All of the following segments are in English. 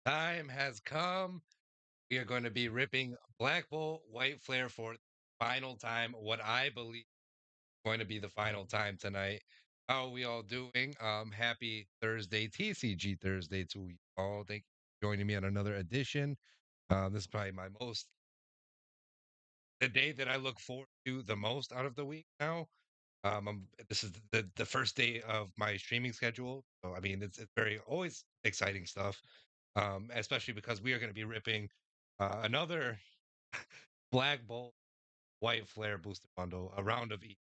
Time has come. We are going to be ripping Black Bull White Flare for the final time. What I believe is going to be the final time tonight. How are we all doing? Happy Thursday, TCG Thursday to you all. Thank you for joining me on another edition. This is probably the day that I look forward to the most out of the week now. This is the first day of my streaming schedule, so I mean it's very always exciting stuff. Especially because we are going to be ripping another Black Bolt White Flare booster bundle, a round of each.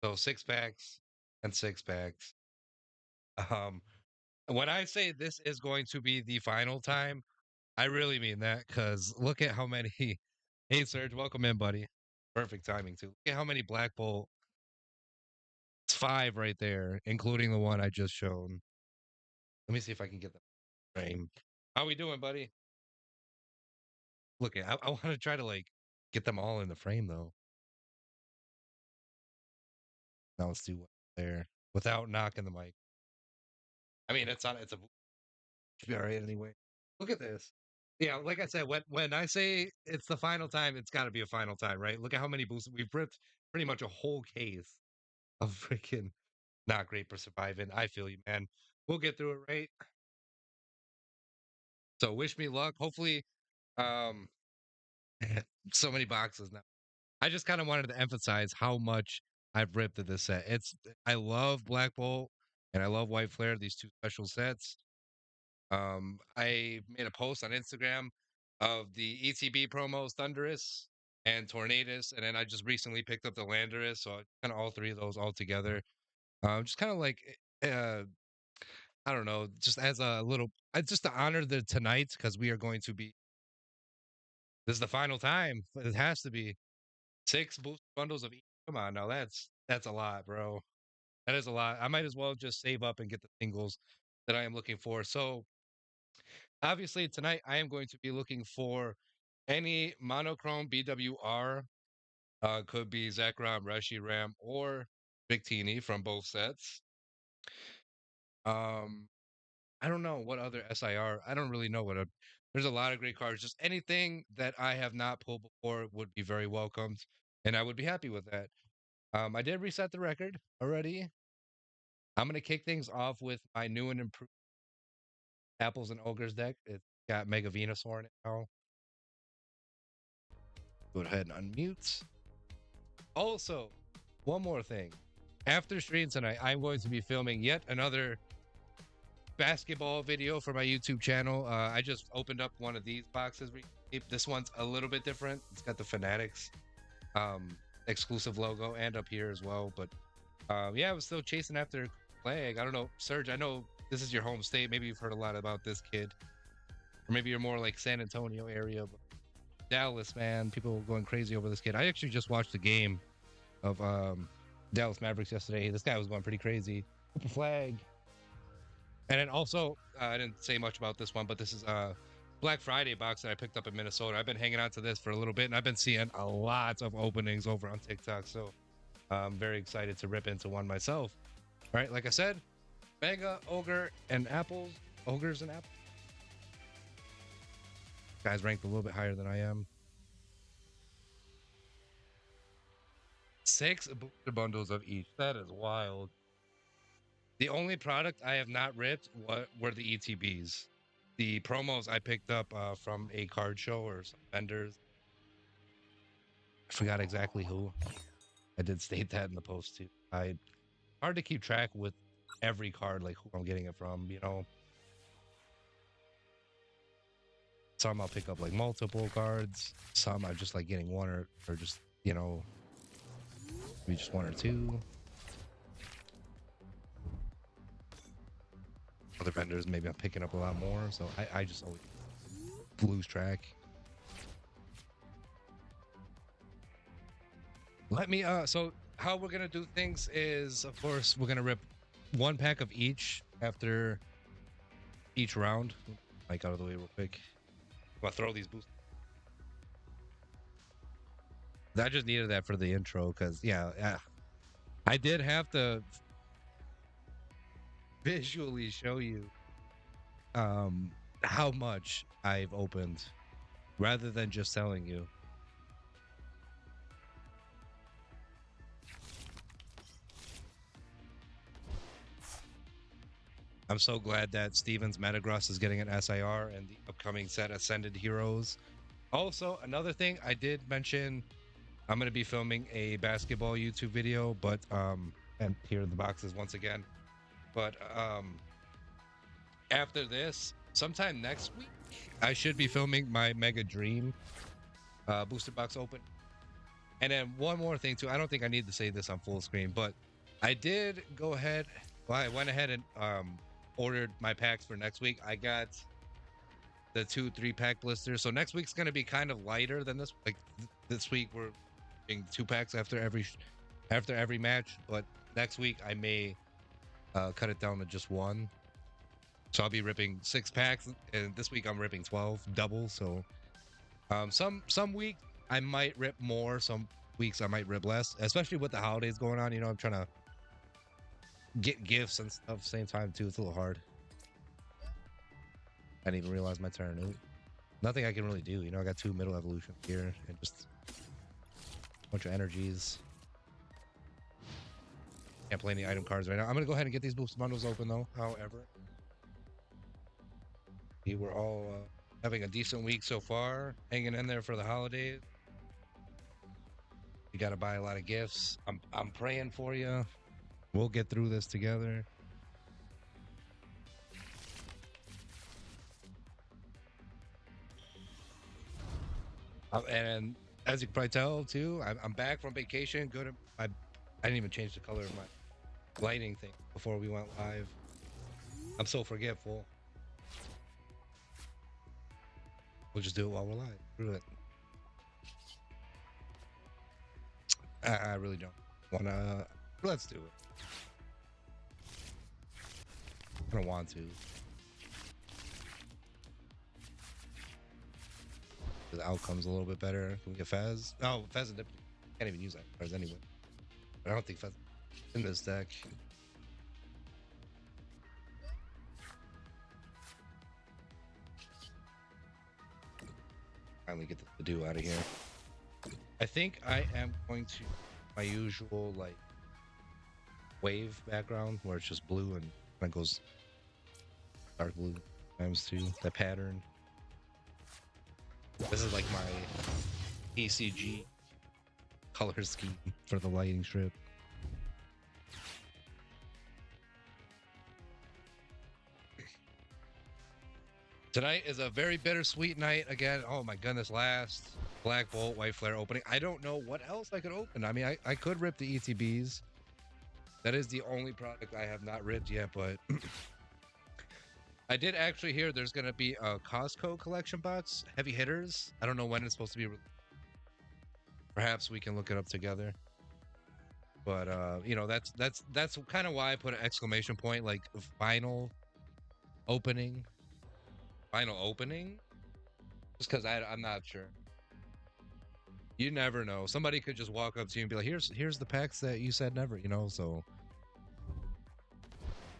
So six packs and six packs. Um, when I say this is going to be the final time, I really mean that because look at how many. Hey, Serge, welcome in, buddy. Perfect timing too. Look at how many Black Bolt. It's five right there, including the one I just showed. Let me see if I can get the frame. How we doing, buddy? Look, I want to try to like get them all in the frame though. Now let's do one there without knocking the mic. I mean, it's on. It's a should be all right anyway. Look at this. Yeah, like I said, when I say it's the final time, it's got to be a final time, right? Look at how many boosts we've ripped. Pretty much a whole case of freaking not great for surviving. I feel you, man. We'll get through it, right? So wish me luck. Hopefully, um, so many boxes now. I just kind of wanted to emphasize how much I've ripped at this set. I love Black Bolt and I love White Flare, these two special sets. I made a post on Instagram of the ETB promos Thunderous and Tornadus, and then I just recently picked up the Landorus, so kind of all three of those all together. Just kind of like I don't know, just as a little, just to honor the tonight because we are going to be. This is the final time. It has to be six boost bundles of each. Come on, now that's a lot, bro. That is a lot. I might as well just save up and get the singles that I am looking for. So obviously, tonight I am going to be looking for any monochrome BWR. Could be Zekrom, Reshiram, or Victini from both sets. Um, I don't know what other SIR. I don't really know what a. There's a lot of great cards. Just anything that I have not pulled before would be very welcomed, and I would be happy with that. I did reset the record already. I'm gonna kick things off with my new and improved Apples and Ogres deck. It's got Mega Venusaur in it now. Go ahead and unmute. Also, one more thing. After stream tonight, I'm going to be filming yet another basketball video for my YouTube channel. I just opened up one of these boxes. This one's a little bit different. It's got the Fanatics exclusive logo and up here as well. But yeah, I was still chasing after Plague. I don't know, Serge. I know this is your home state. Maybe you've heard a lot about this kid, or maybe you're more like San Antonio area. But Dallas, man, people going crazy over this kid. I actually just watched a game of Dallas Mavericks yesterday. This guy was going pretty crazy. Flag. And then also, I didn't say much about this one, but this is a Black Friday box that I picked up in Minnesota. I've been hanging on to this for a little bit, and I've been seeing a lot of openings over on TikTok. So I'm very excited to rip into one myself. All right, like I said, Mega, Ogre, and Apples. Ogres and Apples. Guys ranked a little bit higher than I am. 6 booster bundles of each. That is wild. The only product I have not ripped were the ETBs. The promos I picked up from a card show or some vendors. I forgot exactly who. I did state that in the post too. Hard to keep track with every card, like who I'm getting it from, you know. Some I'll pick up like multiple cards. Some I'm just like getting one or just, you know, maybe just one or two. Other vendors, maybe I'm picking up a lot more. So I just always lose track. Let me so how we're gonna do things is of course we're gonna rip one pack of each after each round. Mic out of the way real quick. I'm gonna throw these boosts. I just needed that for the intro because yeah, I did have to visually show you how much I've opened rather than just telling you. I'm so glad that Steven's Metagross is getting an SIR and the upcoming set Ascended Heroes. Also, another thing I did mention, I'm going to be filming a basketball YouTube video, but and here are the boxes once again. But after this, sometime next week, I should be filming my Mega Dream booster box open. And then one more thing too. I don't think I need to say this on full screen, but I did go ahead. Well, I went ahead and ordered my packs for next week. I got the 2-3 pack blisters. So next week's gonna be kind of lighter than this. Like this week we're doing 2 packs after every match, but next week I may cut it down to just 1. So I'll be ripping 6 packs, and this week I'm ripping 12 doubles. So some week I might rip more, some weeks I might rip less, especially with the holidays going on. You know, I'm trying to get gifts and stuff at the same time too. It's a little hard. I didn't even realize my turn. Nothing I can really do. You know, I got 2 middle evolution here and just a bunch of energies. Can't play any item cards right now. I'm gonna go ahead and get these boost bundles open though. However, we were all having a decent week so far, hanging in there for the holidays. You got to buy a lot of gifts. I'm praying for you. We'll get through this together. And as you can probably tell too, I'm back from vacation. Good. I didn't even change the color of my lighting thing before we went live. I'm so forgetful. We'll just do it while we're live. Screw it. I really don't wanna. Let's do it. I don't want to. The outcome's a little bit better. Can we get Fez? No, Fez and Dip. Can't even use that cards anyway. But I don't think Fez in this deck. Finally get the do out of here. I think I am going to my usual like wave background where it's just blue and it goes dark blue times 2. That pattern. This is like my TCG color scheme for the lighting strip. Tonight is a very bittersweet night again. Oh my goodness, last Black Bolt, White Flare opening. I don't know what else I could open. I mean, I could rip the ETBs. That is the only product I have not ripped yet, but I did actually hear there's going to be a Costco collection box, heavy hitters. I don't know when it's supposed to be. Perhaps we can look it up together. But you know, that's kind of why I put an exclamation point, like final opening. Final opening? Just because I'm not sure. You never know. Somebody could just walk up to you and be like, here's the packs that you said never, you know, so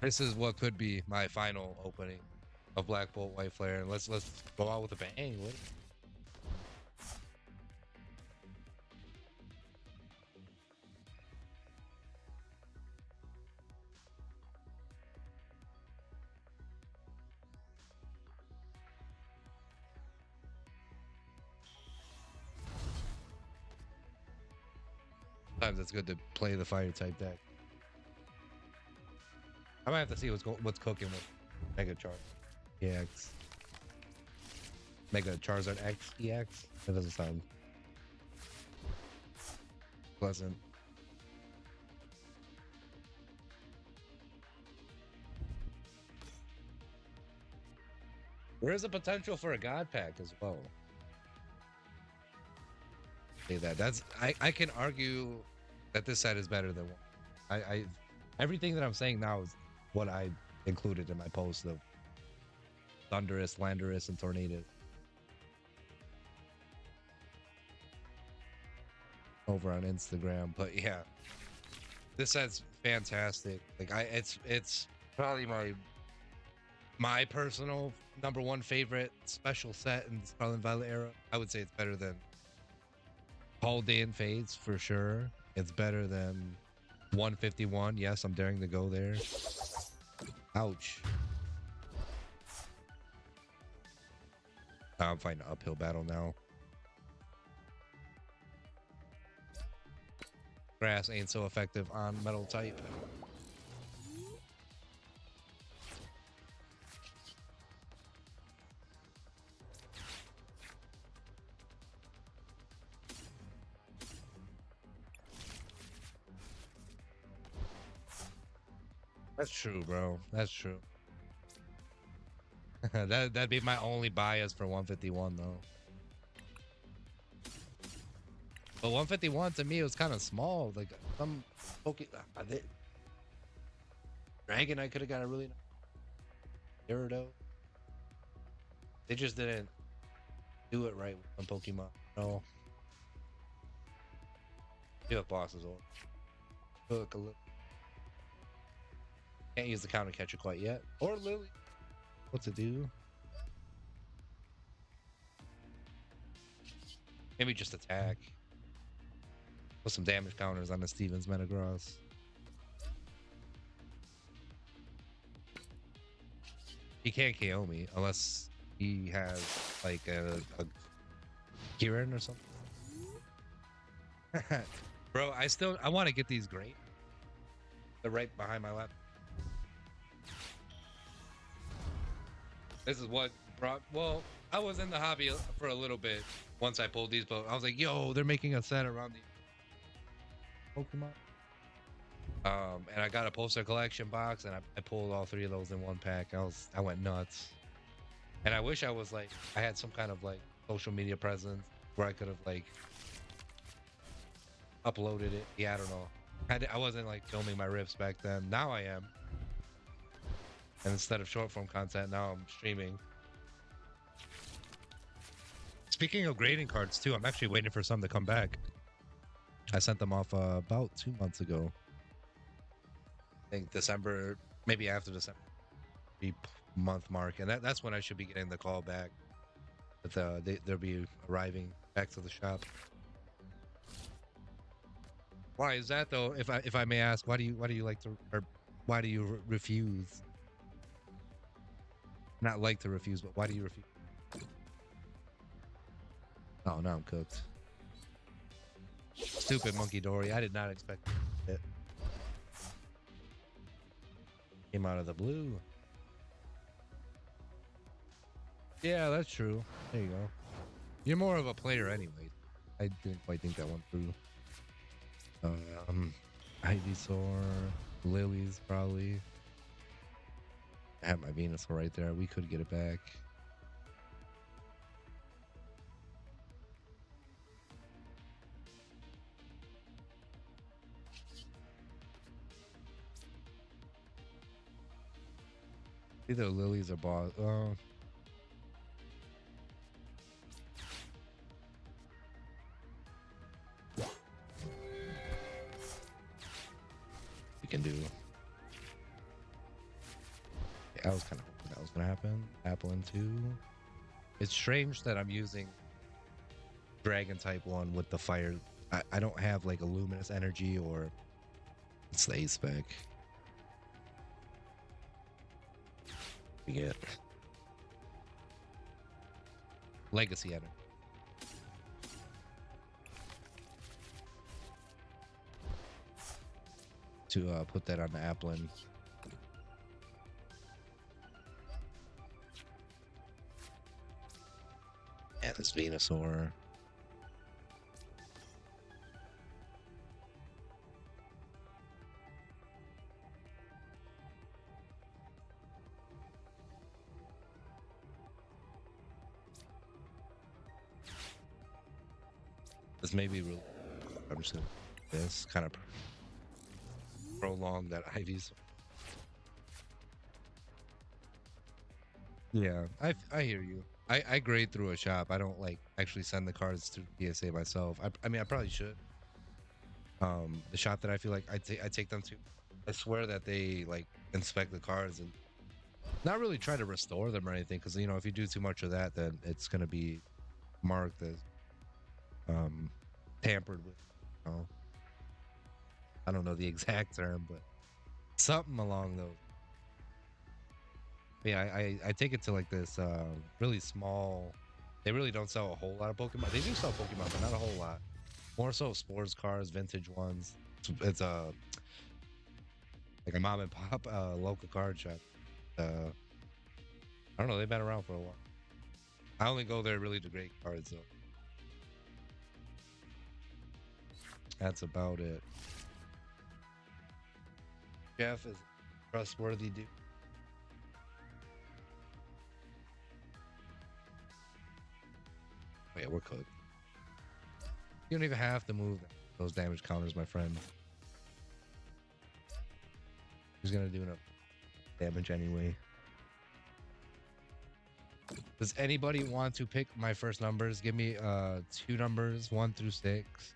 this is what could be my final opening of Black Bolt, White Flare, and let's go out with a bang. What? Sometimes it's good to play the fire type deck. I might have to see what's cooking with Mega Charizard EX. Mega Charizard X EX. That doesn't sound pleasant. There is a potential for a God Pack as well. Say that. I can argue that this set is better than one. I everything that I'm saying now is what I included in my post of Thunderous, Landorus, and Tornado over on Instagram. But yeah, this set's fantastic. Like it's probably my personal number one favorite special set in the Scarlet and Violet era. I would say it's better than Paul Dan Fades for sure. It's better than 151. Yes, I'm daring to go there. Ouch. I'm fighting an uphill battle now. Grass ain't so effective on metal type. That's true, bro. That's true. That'd be my only bias for 151 though. But 151 to me was kind of small. Like some Dragon, I could have got a really Gyarados. They just didn't do it right on Pokemon. No. Hook bosses or hook a little. Can't use the counter catcher quite yet. Or Lily. What's it do? Maybe just attack. Put some damage counters on the Stevens Metagross. He can't KO me unless he has like a Kieran or something. Bro, I want to get these great. They're right behind my lap. This is what brought. Well, I was in the hobby for a little bit once I pulled these, but I was like, "Yo, they're making a set around the Pokemon." And I got a poster collection box, and I pulled all three of those in one pack. I went nuts, and I wish I was like I had some kind of like social media presence where I could have like uploaded it. Yeah, I don't know. I wasn't like filming my rips back then. Now I am. And instead of short form content, now I'm streaming. Speaking of grading cards too, I'm actually waiting for some to come back. I sent them off about 2 months ago. I think December, maybe after December month mark, and that's when I should be getting the call back. But they'll be arriving back to the shop. Why is that though? If I may ask, why do you like to, or why do you refuse? Not like to refuse, but why do you refuse? Oh, now I'm cooked. Stupid Monkey Dory. I did not expect it. Came out of the blue. Yeah, that's true. There you go. You're more of a player anyway. I didn't quite think that one through. Ivysaur, Lilies probably. I have my Venusaur right there. We could get it back. Either Lilies or Boss. We can do. I was kind of hoping that was gonna happen. Apple and 2. It's strange that I'm using Dragon type 1 with the fire. I don't have like a luminous energy or it's the A spec. We get legacy energy. To put that on the Applin. And this Venusaur. This may be real. I'm just gonna this kind of prolong that Ivy's. Yeah, I hear you. I grade through a shop. I don't like actually send the cards to PSA myself. I mean I probably should. The shop that I feel like I take them to, I swear that they like inspect the cards and Not really try to restore them or anything, because you know if you do too much of that, then it's gonna be marked as um tampered with. You know? I don't know the exact term, but something along those. Yeah, I take it to like this really small. They really don't sell a whole lot of Pokemon. They do sell Pokemon, but not a whole lot. More so sports cars, vintage ones. It's a like a mom and pop local card shop. I don't know. They've been around for a while. I only go there really to great cards, though. That's about it. Jeff is a trustworthy dude. Oh, yeah, we're cooked. You don't even have to move those damage counters, my friend. He's gonna do enough damage anyway. Does anybody want to pick my first numbers? Give me two numbers, 1 through 6.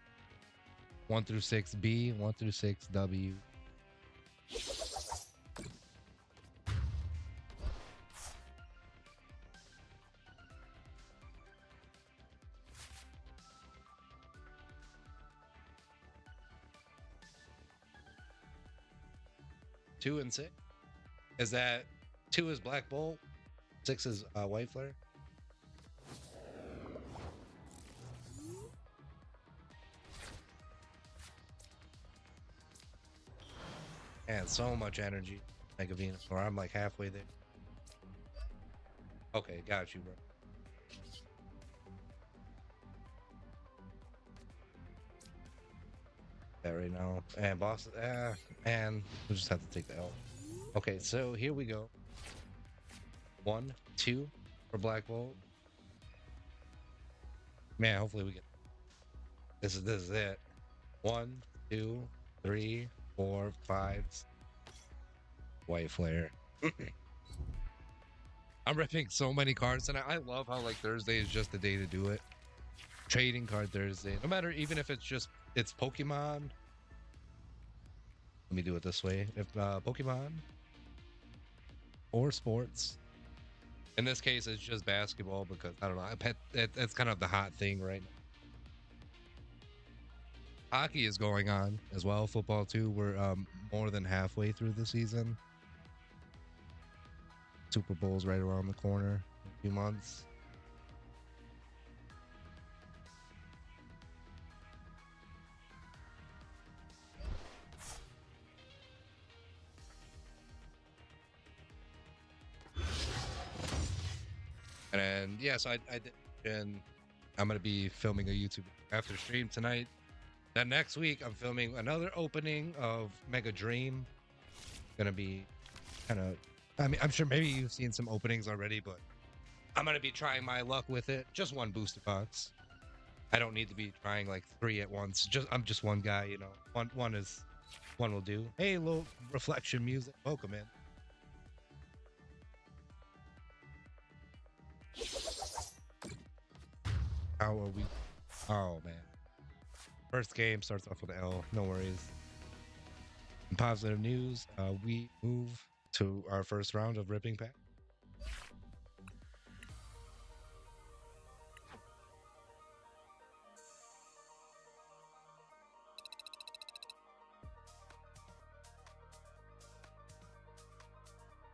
1 through 6B, 1 through 6W. Two and 6. Is that 2 is Black Bolt, 6 is White Flare? And so much energy. Mega Venusaur. I'm like halfway there. Okay, got you, bro. That right now. And boss, and we'll just have to take the L. Okay, so here we go. 1, 2 for Black Bolt. Man, hopefully we get this is it. 1, 2, 3, 4, 5. White Flare. I'm ripping so many cards, and I love how like Thursday is just the day to do it. Trading card Thursday. No matter, even if it's Pokemon. Let me do it this way. If Pokemon or sports. In this case, it's just basketball because I don't know. It's kind of the hot thing right now. Hockey is going on as well. Football too. We're more than halfway through the season. Super Bowl's right around the corner in a few months. And then, yeah, so I did, and I'm going to be filming a YouTube after stream tonight. Then next week, I'm filming another opening of Mega Dream. Going to be kind of, I mean, I'm sure maybe you've seen some openings already, but I'm going to be trying my luck with it. Just one booster box. I don't need to be trying like 3 at once. I'm just one guy, you know. One will do. Hey, little reflection music. Welcome in. How are we? Oh man. First game starts off with an L. No worries. In positive news, we move to our first round of ripping pack.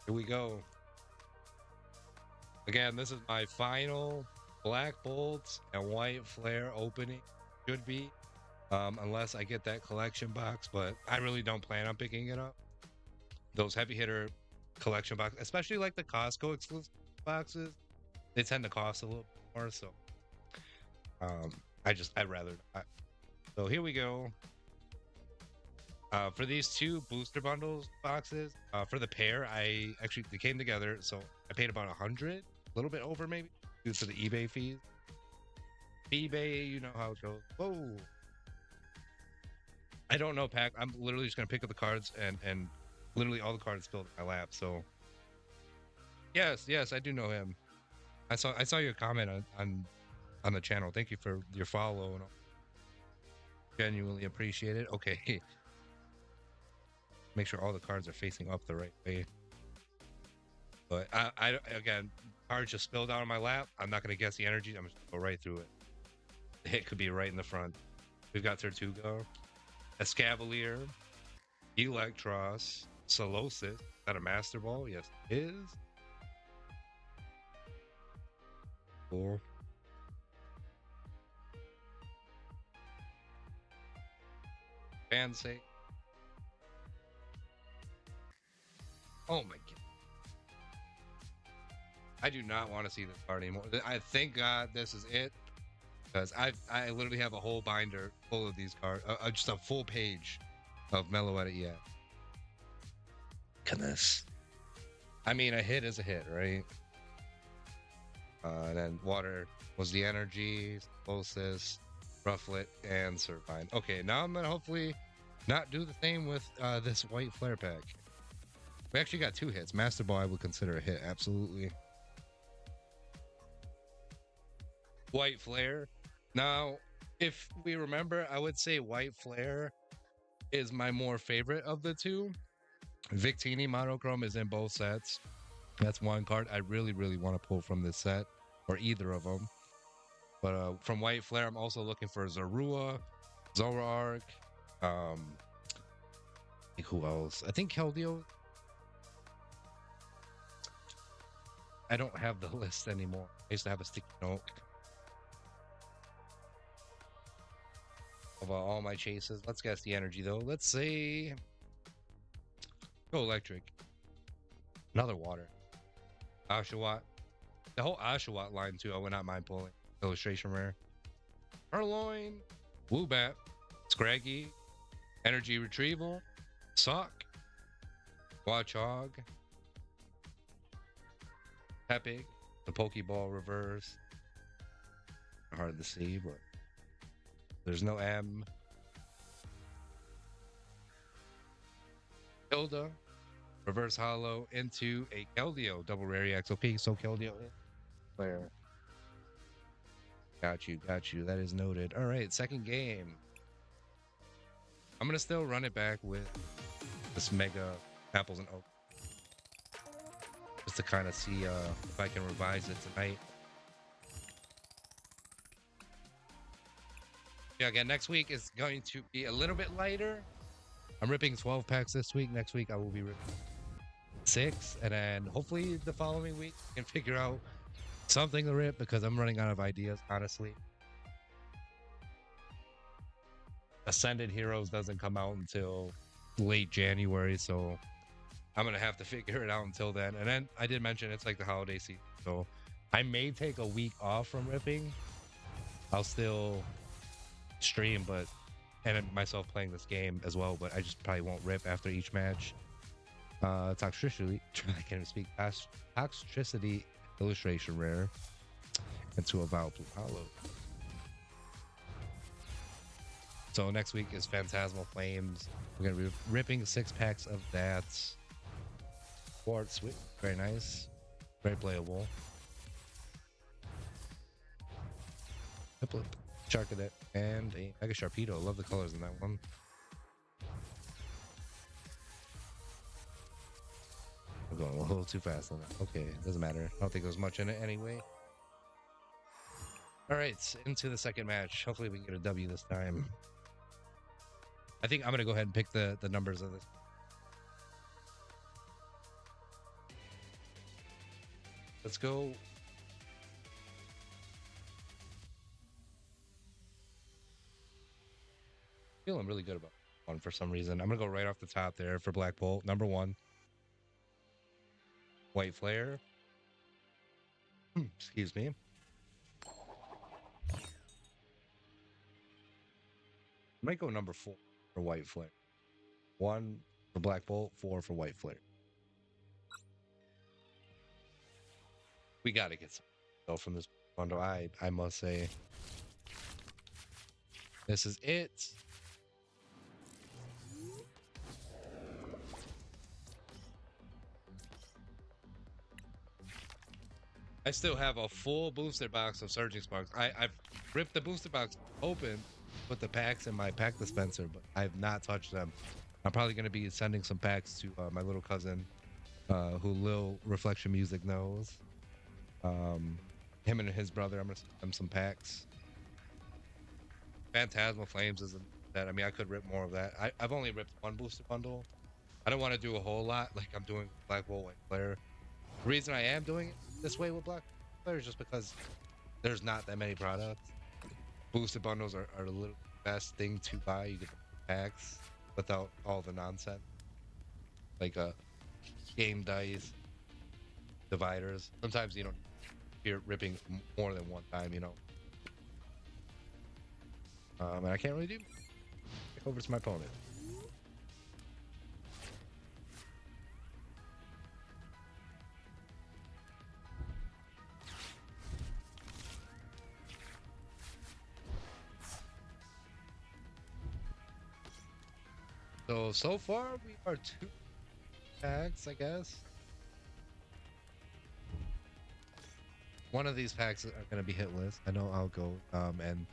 Here we go. Again, this is my final Black Bolts and White Flare opening. Should be, unless I get that collection box, but I really don't plan on picking it up. Those heavy hitter collection boxes, especially like the Costco exclusive boxes, they tend to cost a little more. So, I'd rather not. So here we go. For these two booster bundles boxes, for the pair, they came together, so I paid about 100, a little bit over maybe, due to the eBay fees. eBay, you know how it goes. Whoa. I don't know, Pack. I'm literally just gonna pick up the cards and literally all the cards filled in my lap. So yes, I do know him. I saw your comment on the channel. Thank you for your follow and all. Genuinely appreciate it. Okay. Make sure all the cards are facing up the right way. But again, card just spilled out on my lap. I'm not gonna guess the energy. I'm just gonna go right through it. The hit could be right in the front. We've got Tortuga, Escavalier, Electros, Solosis. Is that a Master Ball? Yes, it is. Cool. Fansake. Oh my god. I do not want to see this card anymore. I thank God this is it. Because I literally have a whole binder full of these cards. Just a full page of Meloetta EX. Goodness. I mean, a hit is a hit, right? And then water was the energy, Closest, Rufflet, and Surfine. Okay, now I'm gonna hopefully not do the same with this white flare pack. We actually got 2 hits. Master Ball I would consider a hit, absolutely. White flare. Now, if we remember, I would say white flare is my more favorite of the two. Victini monochrome is in both sets. That's one card I really, really want to pull from this set, or either of them. But from White Flare, I'm also looking for Zorua, Zoroark, who else? I think Keldeo. I don't have the list anymore. I used to have a sticky note of all my chases. Let's guess the energy, though. Let's say... Go electric. Another water. Oshawott. The whole Oshawott line, too. I would not mind pulling. Illustration rare. Purloin. Woobat. Scraggy. Energy Retrieval. Sock. Watchog. Epic. The Pokeball reverse. Hard to see, but there's no M. Hilda. Reverse Hollow into a Keldeo. Double rare XOP. So Keldeo in. Player. Got you. That is noted. All right, second game. I'm gonna still run it back with this Mega Apples and Oak, just to kind of see if I can revise it tonight. Yeah, again, next week is going to be a little bit lighter. I'm ripping 12 packs this week. Next week I will be ripping 6, and then hopefully the following week I can figure out something to rip, because I'm running out of ideas, honestly. Ascended Heroes doesn't come out until late January, so I'm gonna have to figure it out until then. And then I did mention it's like the holiday season, so I may take a week off from ripping. I'll still stream, but and myself playing this game as well, but I just probably won't rip after each match. Toxicity, I can't even speak. Toxicity illustration rare into a Vile Blue Hollow. So next week is Phantasmal Flames. We're gonna be ripping 6 packs of that. Quartz, sweet, very nice, very playable. Charcadet and a Mega Sharpedo. Love the colors in that one. I'm going a little too fast on that. Okay, doesn't matter. I don't think there's much in it anyway. All right, into the second match. Hopefully we can get a W this time. I think I'm going to go ahead and pick the numbers of this. Let's go. Feeling really good about one for some reason. I'm going to go right off the top there for Black Bolt. Number 1. White Flare. Excuse me. Might go number 4 for White Flare. 1 for Black Bolt, 4 for White Flare. We got to get some from this bundle. I must say, this is it. I still have a full booster box of Surging Sparks. I've ripped the booster box open, put the packs in my pack dispenser, but I've not touched them. I'm probably going to be sending some packs to my little cousin who Lil Reflection Music knows. Um, him and his brother, I'm gonna send them some packs. Phantasmal Flames isn't that. I mean, I could rip more of that. I've only ripped one booster bundle. I don't want to do a whole lot like I'm doing Black Bolt White Flare. The reason I am doing it this way with Black Flare is just because there's not that many products. Boosted bundles are the little best thing to buy. You get the packs without all the nonsense, like game dice, dividers. Sometimes you don't you're ripping more than one time, you know. And I can't really do. Take over to my opponent. So far we are 2 packs, I guess. One of these packs are going to be hitless. I know I'll go. And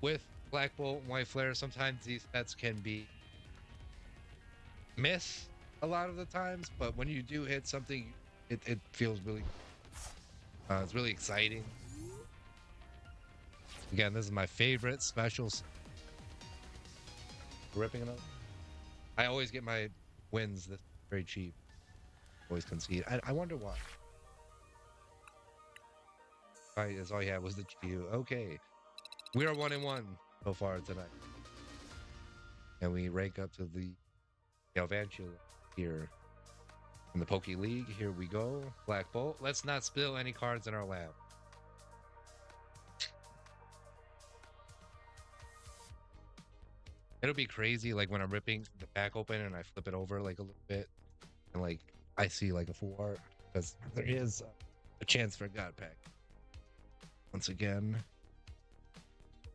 with Black Bolt and White Flare, sometimes these sets can be miss a lot of the times, but when you do hit something, it feels really, it's really exciting. Again, this is my favorite specials. Ripping it up. I always get my wins this very cheap. Always concede. I wonder why. That's all you had was the Chiyu. Okay. We are 1-1 so far tonight. And we rank up to the Galvantula here in the Poke League. Here we go. Black Bolt. Let's not spill any cards in our lab. It'll be crazy like when I'm ripping the pack open and I flip it over like a little bit and like I see like a full art because there is a chance for a God pack. Once again,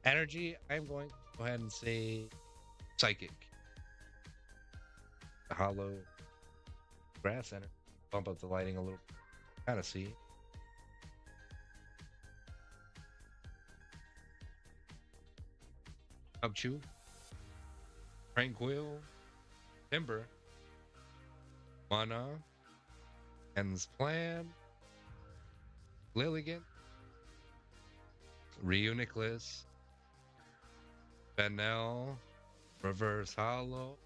energy, I'm going to go ahead and say psychic. The hollow grass center. Bump up the lighting a little. Kind of see. Upchew. Tranquil. Timber. Mana. End's Plan. Lilligant. Reuniclus. Benel. Reverse Hollow.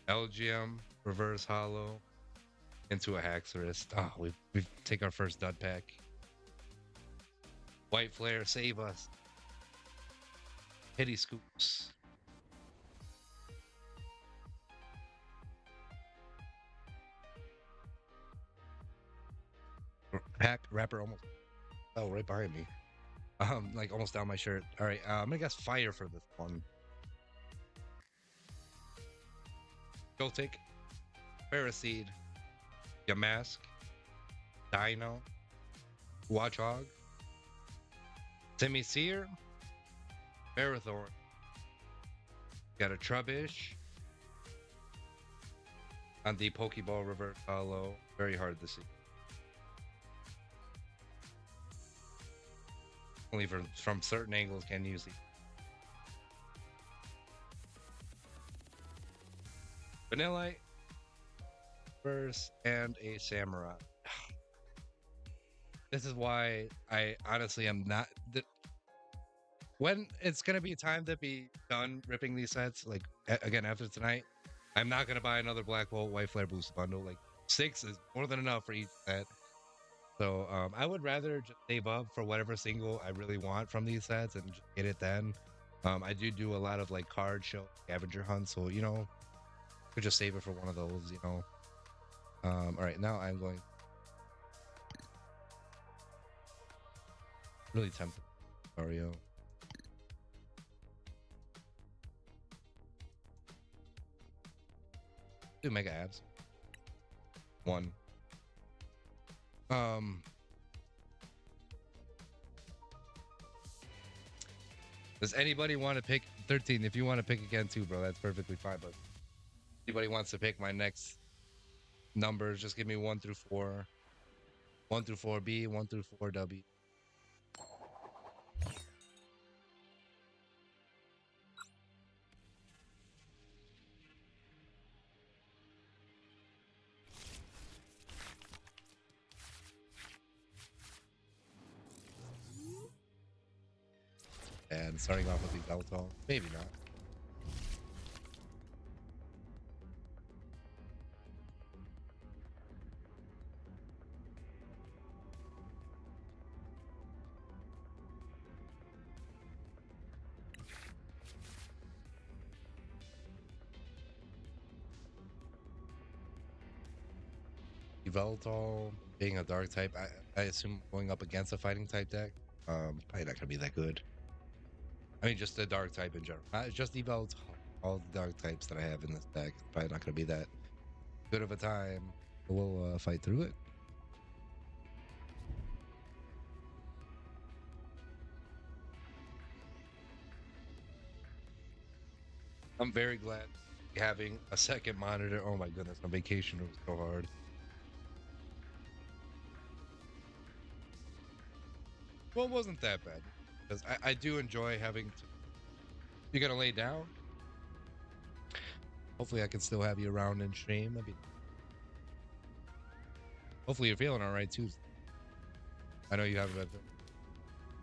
Elgium. Reverse Hollow. Into a Haxorus. Oh, we've taken our first dud pack. White Flare, save us. Pity Scoops. Pack wrapper almost. Oh, right behind me. Like almost down my shirt. All right, I'm gonna guess fire for this one. Joltik, Paraseed, Yamask, Dino, Watchog, Semi-Seer, Marathorn. Got a Trubbish. On the Pokeball Reverse Hollow. Very hard to see. Only from certain angles can use these. Vanillite, Verse, and a Samurai. This is why I honestly am not. When it's gonna be time to be done ripping these sets, like again after tonight, I'm not gonna buy another Black Bolt White Flare boost bundle. Like 6 is more than enough for each set. So I would rather just save up for whatever single I really want from these sets and just get it then. I do a lot of like card show scavenger hunts, so you know, could just save it for one of those, you know. All right, now I'm going. Really tempted, Mario. Do mega abs. 1. Does anybody want to pick 13? If you want to pick again too, bro, that's perfectly fine. But anybody wants to pick my next numbers, just give me 1 through 4. 1 through 4B, 1 through 4W. again, starting off with the Veltal. Maybe not. Veltal being a dark type, I assume going up against a fighting type deck, probably not gonna be that good. I mean, just the dark type in general. Just Veltal, all the dark types that I have in this deck, probably not gonna be that good of a time. We'll fight through it. I'm very glad having a second monitor. Oh my goodness, on vacation it was so hard. Well, it wasn't that bad because I do enjoy having to. You gotta lay down. Hopefully, I can still have you around in stream. Hopefully, you're feeling all right too. I know you haven't been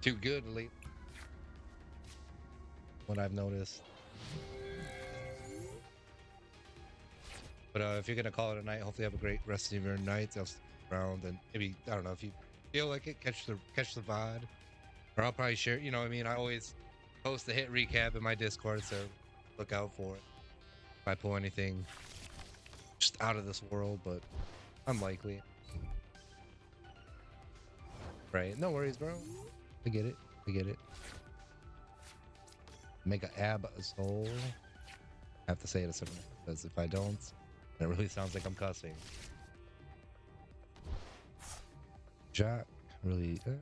too good lately. What I've noticed. But if you're gonna call it a night, hopefully have a great rest of your night. I'll stick around and maybe I don't know if you feel like it, catch the VOD, or I'll probably share. You know what I mean? I always post the hit recap in my Discord, so look out for it. If I pull anything just out of this world, but unlikely. Right? No worries, bro. I get it. I get it. Make a ab a soul. I have to say it a certain way, because if I don't, it really sounds like I'm cussing. Jack, really, okay,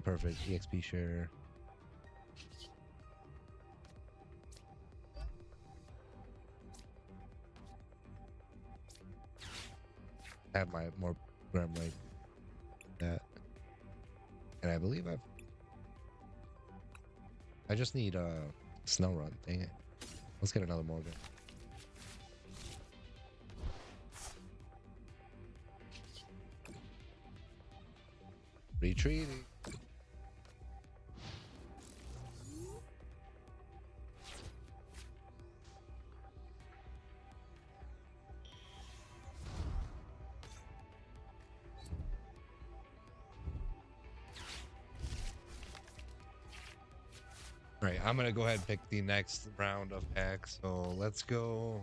perfect. EXP share. I have my more program like that, and I believe I just need snow run. Dang it! Let's get another Morgan. Retreating. All right, I'm gonna go ahead and pick the next round of packs. So let's go.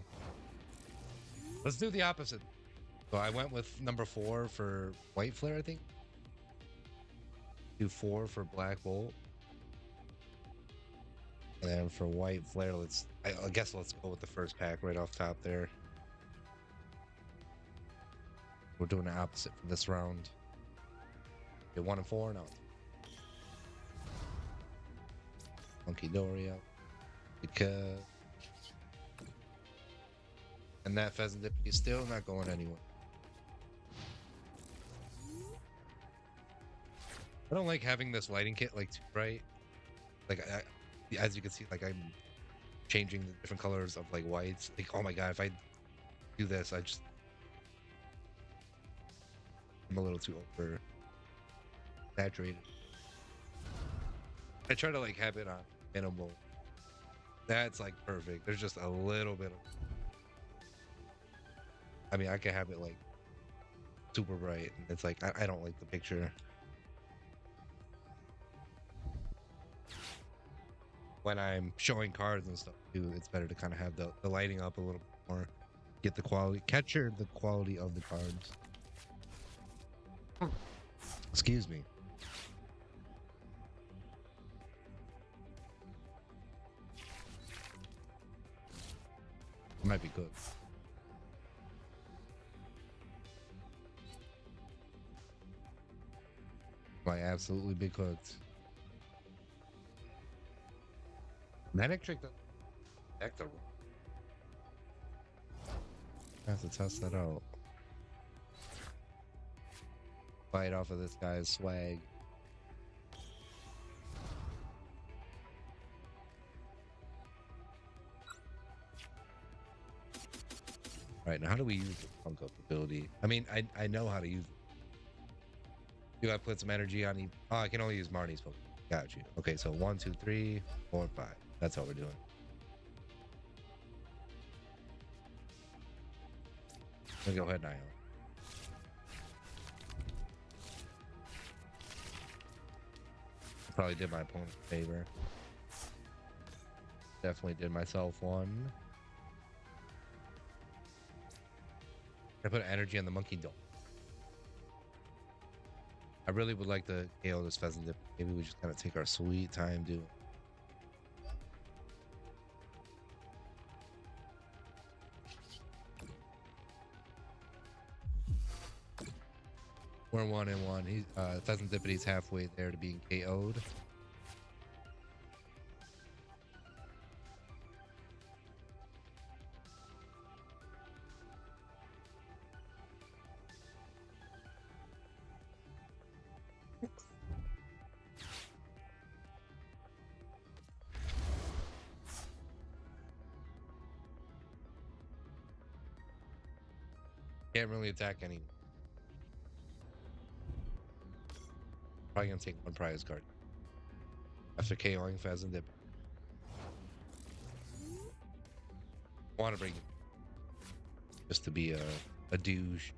Let's do the opposite. So I went with number 4 for White Flare, I think. Do 4 for Black Bolt. And then for White Flare, I guess let's go with the first pack right off top there. We're doing the opposite for this round. Okay, 1 and 4 now. Monkey Doria. Because. And that Pheasant Dip is still not going anywhere. I don't like having this lighting kit like too bright. Like as you can see, like I'm changing the different colors of like whites. Like, oh my god, if I do this, I'm a little too over saturated. I try to like have it on minimal. That's like perfect. There's just a little bit of. I mean, I can have it like super bright, and it's like I don't like the picture. When I'm showing cards and stuff too, it's better to kind of have the lighting up a little more, get the quality, capture the quality of the cards. Excuse me. It might be good. Might absolutely be cooked. Manic trick the Hector. I have to test that out. Fight off of this guy's swag. Right, now how do we use the punk up ability? I mean, I know how to use it. Do I put some energy on? Oh, I can only use Marnie's Pokemon. Got you. Okay, so 1, 2, 3, 4, 5. That's all we're doing. I'm gonna go ahead and island. Probably did my opponent a favor. Definitely did myself one. I put energy on the monkey dome. I really would like to KO this pheasant dip. Maybe we just kind of take our sweet time doing it. We're 1-1. He's pheasant dippity's halfway there to being KO'd. Can't really attack anyone. Probably gonna take one prize card after KOing pheasant dip. Want to bring it just to be a douche.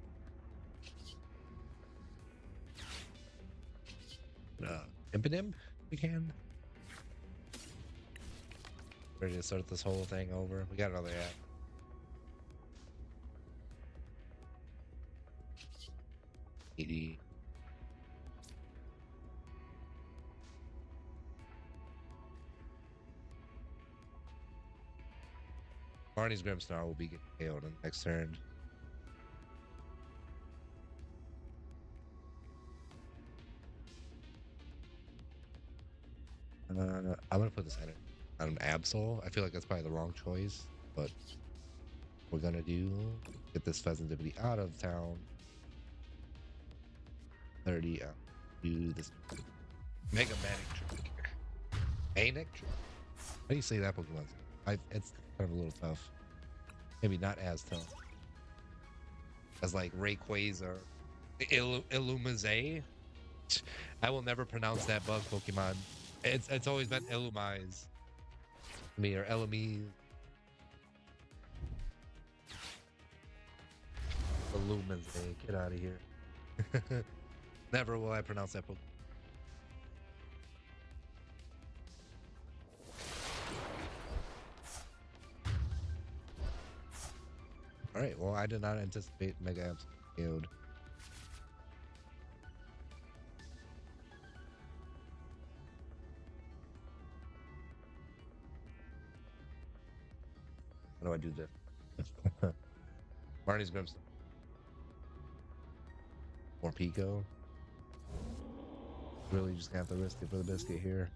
Imponym we can. Ready to start this whole thing over. We got another app. $80. Barney's Grimsnar will be getting KO'd on the next turn. I'm gonna put this on an Absol. I feel like that's probably the wrong choice, but we're gonna get this pheasant dippity out of town. 30 out. Do this Mega Manic trick. Manic trick? How do you say that Pokemon? It's kind of a little tough. Maybe not as tough as like Rayquaza or Illumise. I will never pronounce that bug Pokemon. It's always been Illumise. Me or Elumise. Illumise. Get out of here. Never will I pronounce that Pokemon. Alright, well, I did not anticipate Mega Abs KO'd. How do I do this? Marnie's Grimstone. More Pico. Really just gonna have to risk it for the biscuit here.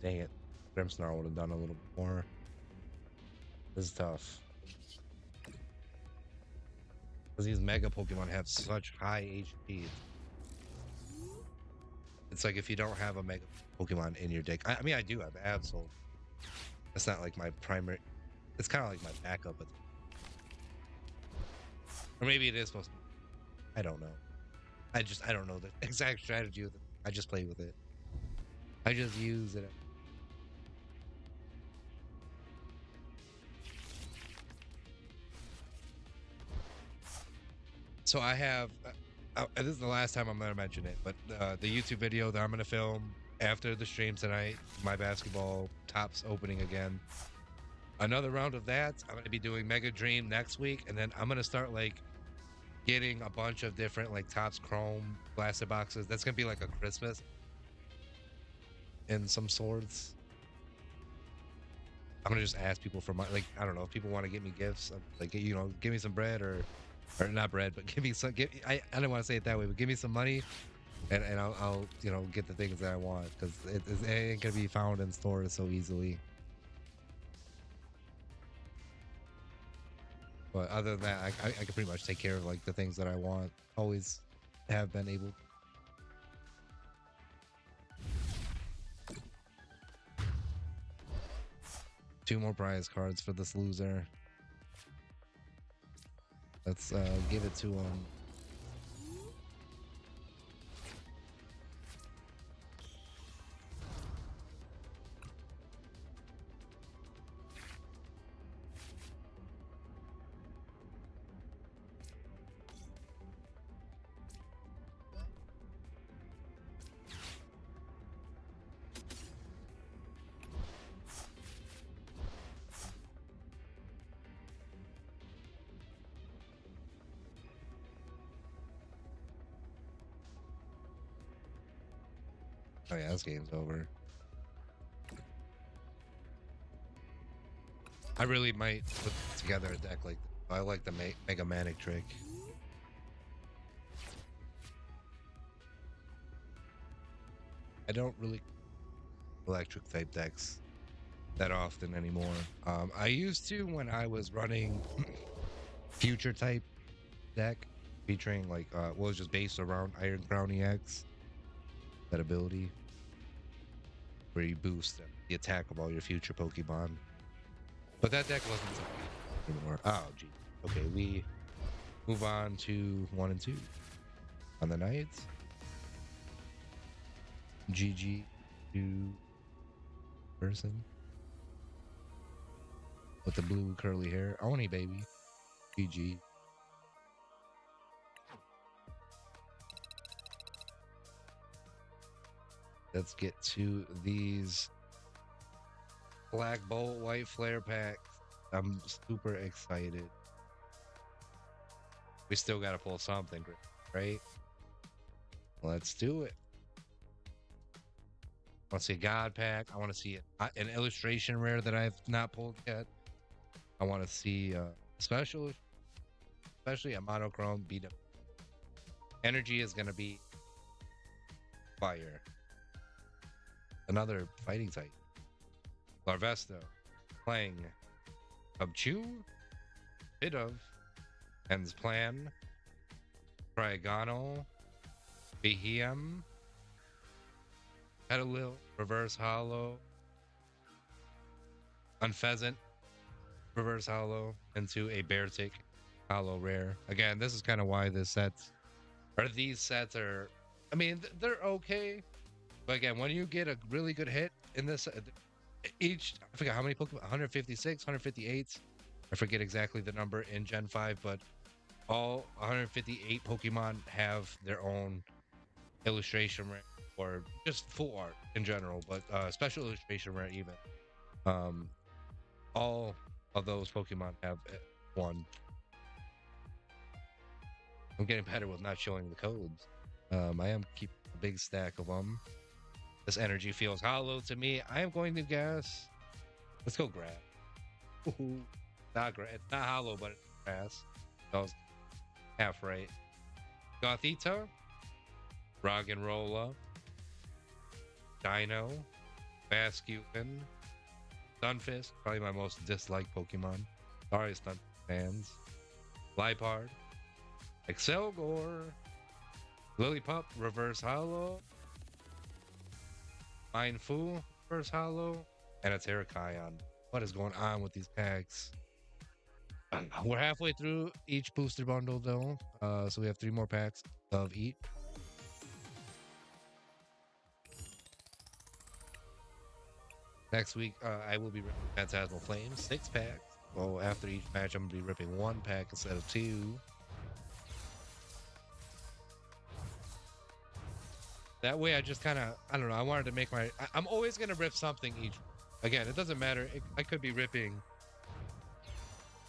Dang it. Grimmsnarl would have done a little bit more. This is tough. Because these Mega Pokemon have such high HP. It's like if you don't have a Mega Pokemon in your deck. I mean, I do have Absol. It's not like my primary. It's kind of like my backup. Or maybe it is supposed to be. I don't know. I don't know the exact strategy with it. I just play with it. I just use it. So I have, this is the last time I'm going to mention it, but the YouTube video that I'm going to film after the stream tonight, my basketball tops opening again. Another round of that, I'm going to be doing Mega Dream next week, and then I'm going to start like getting a bunch of different like Topps Chrome blaster boxes. That's going to be like a Christmas in some sorts. I'm going to just ask people for my, like, I don't know, if people want to get me gifts, like, you know, give me some bread or not bread, but give me some. I don't want to say it that way, but give me some money, and I'll you know get the things that I want because it ain't gonna be found in stores so easily. But other than that, I can pretty much take care of like the things that I want. Always have been able. 2 more prize cards for this loser. Let's give it to him. Oh yeah, this game's over. I really might put together a deck like this. I like the Mega Manic trick. I don't really electric type decks that often anymore. I used to when I was running future type deck featuring like was just based around Iron Crown EX, that ability where you boost the attack of all your future Pokemon. But that deck wasn't so good anymore. Oh gee. Okay, we move on to 1 and 2 on the Knights. GG to person with the blue curly hair. Oni baby. GG. Let's get to these Black Bolt White Flare packs. I'm super excited. We still got to pull something, right? Let's do it. I want to see a God pack. I want to see an illustration rare that I've not pulled yet. I want to see special, especially a monochrome beat up. Energy is going to be fire. Another fighting type. Larvesto. Playing Ubchu. Bit of. Ends Plan. Trigonal. Behem. Petalil. Reverse Hollow. Unpheasant. Reverse Hollow. Into a Beartic Hollow Rare. Again, this is kind of why these sets are, I mean, they're okay. But again, when you get a really good hit in this, each, I forget how many Pokemon, 156, 158. I forget exactly the number in Gen 5, but all 158 Pokemon have their own illustration rare or just full art in general, but special illustration rare even. All of those Pokemon have one. I'm getting better with not showing the codes. I am keeping a big stack of them. This energy feels hollow to me. I am going to guess. Let's go grass. Not grass. It's not hollow, but it's grass. I was half right. Gothita. Roggenrola. Dino. Basculin. Stunfisk. Probably my most disliked Pokemon. Sorry, Stunfisk fans. Liepard. Excelgor. Lillipup. Reverse Hollow. Mindful, Reverse Hollow, and a Terrakion. What is going on with these packs? We're halfway through each booster bundle, though. So we have 3 more packs of each. Next week, I will be ripping Phantasmal Flames, 6 packs. Well, after each match, I'm going to be ripping 1 pack instead of 2. That way, I just kind of, I don't know, I wanted to make I'm always going to rip something each. Again, it doesn't matter. I could be ripping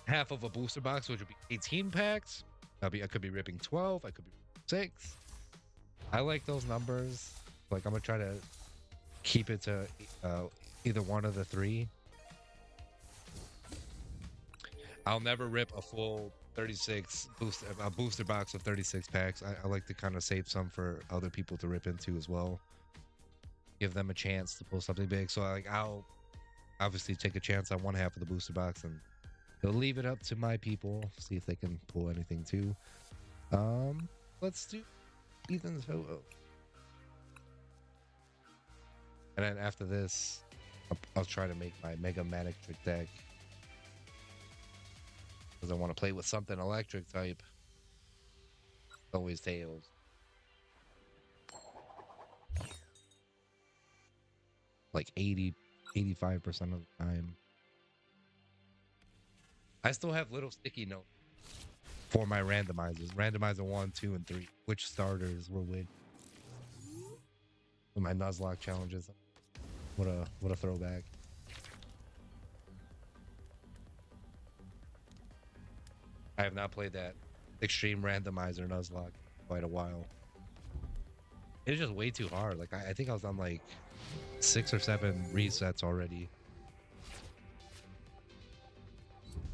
half of a booster box, which would be 18 packs. I could be ripping 12. I could be ripping 6. I like those numbers. Like, I'm going to try to keep it to either one of the 3. I'll never rip a full 36 booster box of 36 packs. I like to kind of save some for other people to rip into as well. Give them a chance to pull something big. So I'll obviously take a chance on one half of the booster box and they'll leave it up to my people. See if they can pull anything too. Let's do Ethan's Ho-Oh. And then after this, I'll try to make my Mega Manic deck because I want to play with something electric type. Always tails. Like 85% of the time. I still have little sticky notes for my randomizers. Randomizer 1, 2, and 3. Which starters were which? My Nuzlocke challenges. What a throwback. I have not played that extreme randomizer Nuzlocke in quite a while. It's just way too hard. Like I think I was on like 6 or 7 resets already.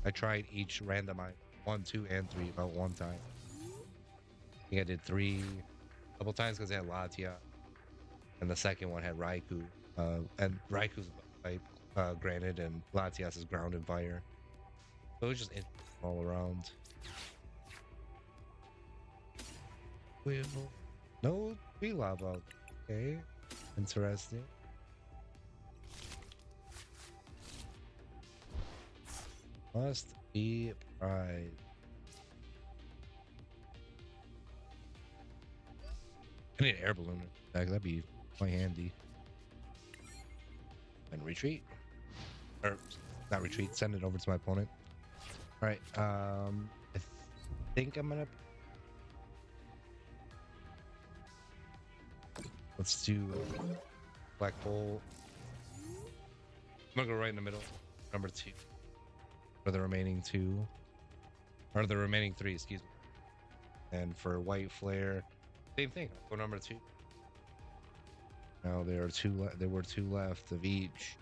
I tried each randomizer 1, 2, and 3 about one time. I think I did 3 a couple times because I had Latia, and the second one had Raikou. And Raiku's type, granted, and Latias is ground and fire. So it was just all around. No tree lava. Okay, interesting. Must be pride. I need an air balloon. That'd be quite handy. And retreat. Or not retreat, send it over to my opponent. Alright, I think I'm gonna let's do Black Hole. I'm gonna go right in the middle. Number 2. For the remaining 2. Or the remaining 3, excuse me. And for White Flare, same thing. I'll go number 2. Now there were 2 left of each.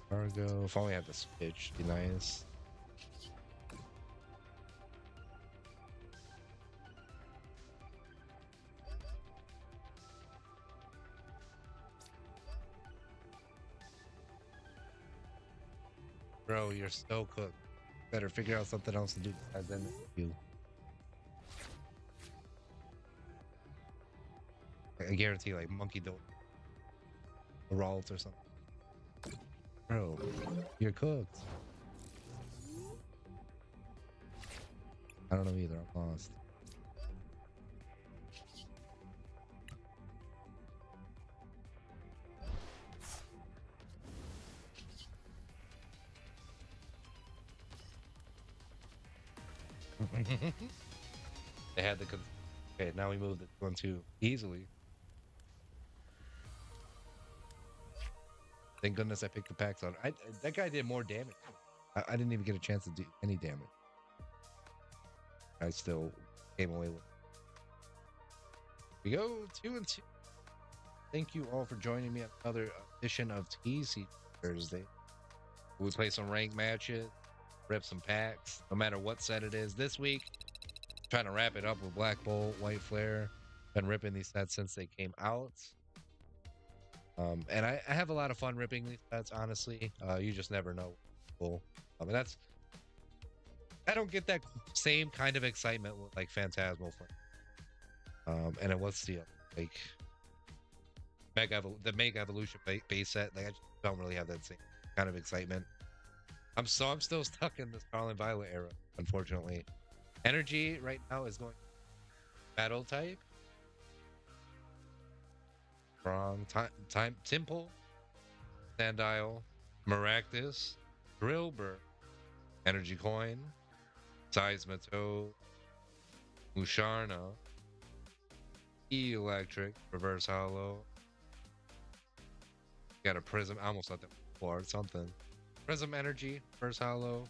Cargo. If only I had the switch, be nice. Bro, you're so cooked. Better figure out something else to do besides end you. I guarantee, like Monkey don't Geralt or something. Bro, you're cooked. I don't know either. I'm lost. They had the. Okay, now we moved it 1-2 easily. Thank goodness I picked the packs on. That guy did more damage. I didn't even get a chance to do any damage. I still came away with. We go 2-2. Thank you all for joining me on another edition of TCG Thursday. We play some ranked matches, rip some packs, no matter what set it is. This week, trying to wrap it up with Black Bolt, White Flare. Been ripping these sets since they came out. And I have a lot of fun ripping these sets, honestly. You just never know. Cool. And that's... I don't get that same kind of excitement with, like, Phantasmal. And then what's the, like... the Mega Evolution base set. Like, I just don't really have that same kind of excitement. I'm still stuck in the Scarlet Violet era, unfortunately. Energy right now is going battle type. Strong time Temple, Sandile, Maractus, Drillbur, Energy Coin, Seismitoad, Musharna, Electric, Reverse Hollow. Got a Prism. I almost thought that was something. Prism Energy, Reverse Hollow,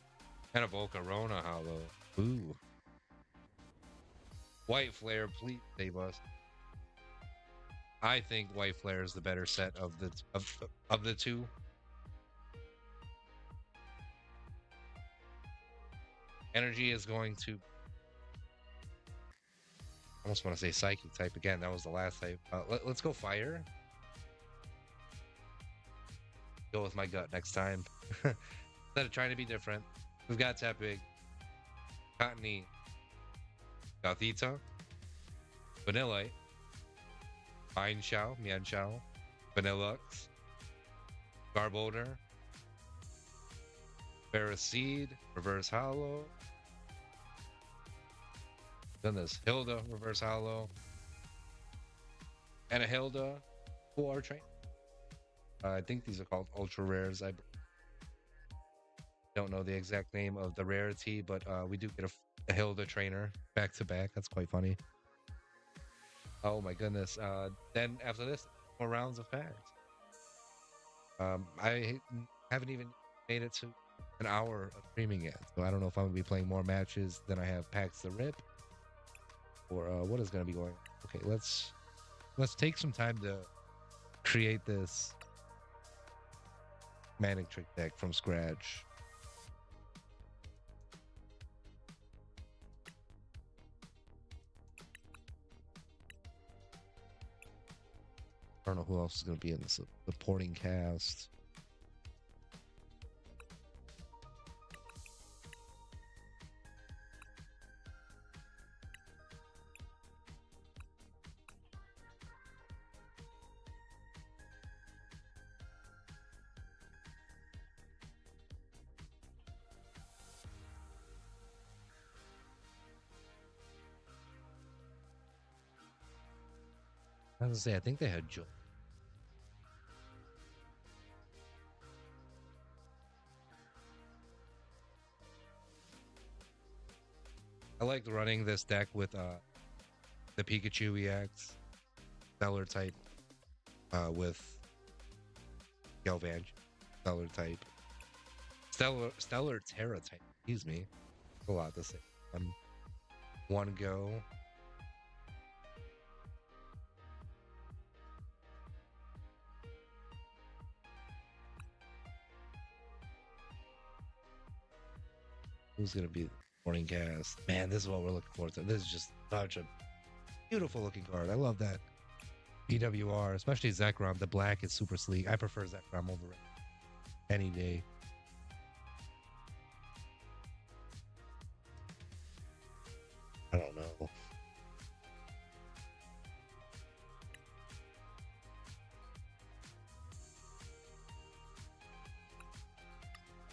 and a Volcarona Hollow. Ooh. White Flare, please save us. I think White Flare is the better set of the 2. Energy is going to... I almost want to say Psychic type again. That was the last type. Let's go Fire. Go with my gut next time. Instead of trying to be different. We've got Tepig, Cottonee, Gothita, Vanillite, Mienshao, Vanillux, Garbodor, Ferroseed, Reverse Hollow. Then there's Hilda, Reverse Hollow, and a Hilda, full art train. I think these are called ultra rares. I don't know the exact name of the rarity, but we do get a Hilda trainer back to back. That's quite funny. Oh my goodness. Then after this, more rounds of packs. I haven't even made it to an hour of streaming yet, so I don't know if I'm gonna be playing more matches than I have packs to rip, or what is gonna be going on. Okay, let's take some time to create this Manic Trick deck from scratch. I don't know who else is going to be in this supporting cast. I was gonna say, I think they had Joe. I liked running this deck with the Pikachu EX, Stellar type, with Galvantry, Stellar type, Stellar Terra type. Excuse me, a lot to say. One go. Who's gonna be the morning cast? Man, this is what we're looking forward to. This is just such a beautiful looking card. I love that. BWR, especially Zekrom. The black is super sleek. I prefer Zekrom over it any day. I don't know.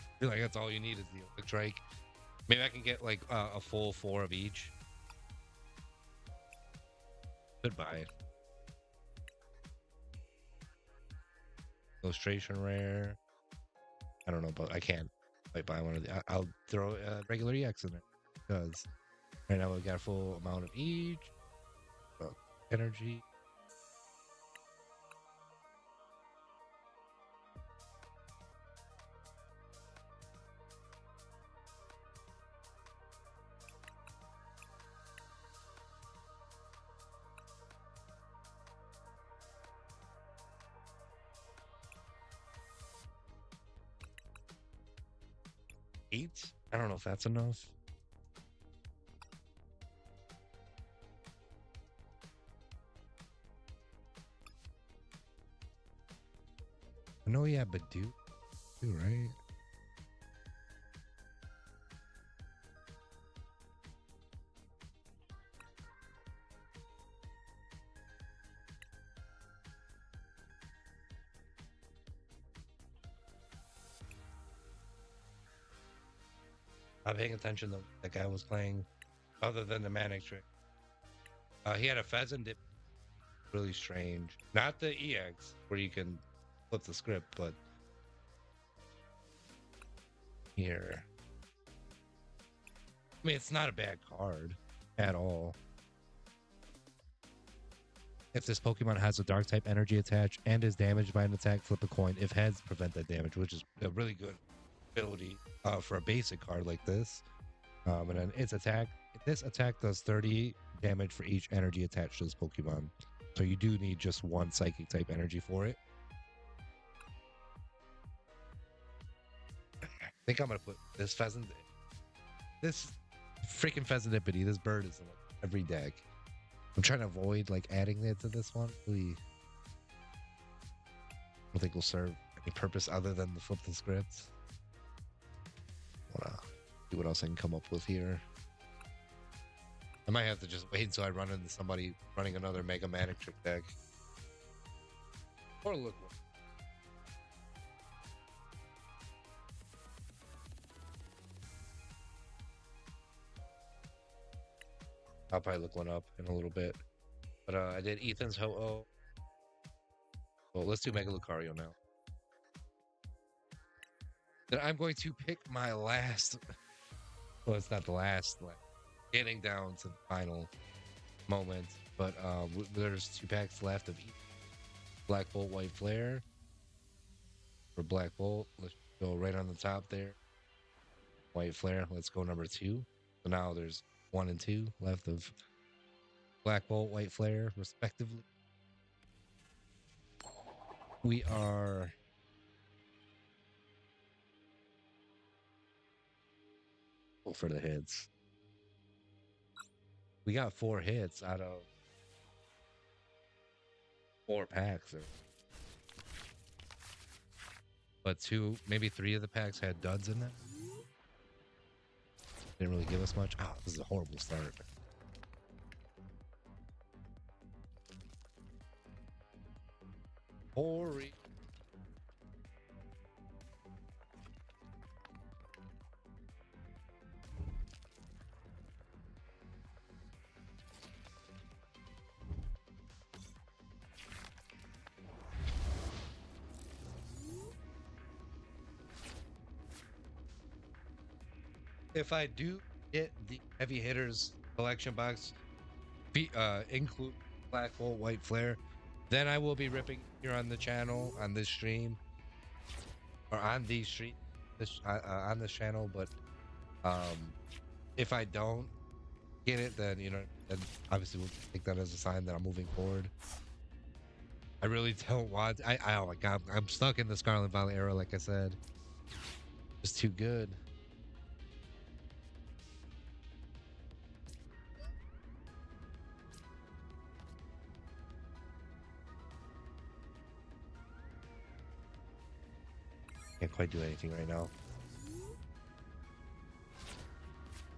I feel like that's all you need is the Electrike. Maybe I can get like a full 4 of each. Goodbye. Illustration rare. I don't know, but I can't like buy one of the. I'll throw a regular EX in there because right now we got a full amount of each. Energy. Eight? I don't know if that's enough. I know, yeah, but do right? Not paying attention to the guy was playing, other than the Manic Trick. He had a pheasant dip, really strange. Not the EX where you can flip the script, but here. I mean, it's not a bad card at all. If this Pokemon has a dark type energy attached and is damaged by an attack, flip a coin. If heads, prevent that damage, which is a really good ability for a basic card like this. And then its attack. This attack does 30 damage for each energy attached to this Pokemon. So you do need just one psychic type energy for it. I think I'm gonna put this pheasant. This freaking Pheasantipity. This bird is in like every deck. I'm trying to avoid like adding it to this one. Really, I don't think will serve any purpose other than the flip the script. Wanna see what else I can come up with here. I might have to just wait until I run into somebody running another Mega Manic Trick deck. Or look one. I'll probably look one up in a little bit. But I did Ethan's Ho-Oh. Well, let's do Mega Lucario now. Then I'm going to pick my last. Well, it's not the last. Getting down to the final moment. But there's 2 packs left of Black Bolt, White Flare. For Black Bolt, let's go right on the top there. White Flare, let's go number 2. So now there's 1 and 2 left of Black Bolt, White Flare, respectively. We are for the hits. We got 4 hits out of 4 packs. But 2, maybe 3 of the packs had duds in them. Didn't really give us much. Oh, this is a horrible start. Horrid. If I do get the heavy hitters collection box, include Black Bolt, White Flare, then I will be ripping here on the channel, on this stream, or on these street, on this channel. But if I don't get it, then then obviously we'll take that as a sign that I'm moving forward. I really don't want. Oh my god, I'm stuck in the Scarlet Violet era, like I said. It's too good. Can't quite do anything right now.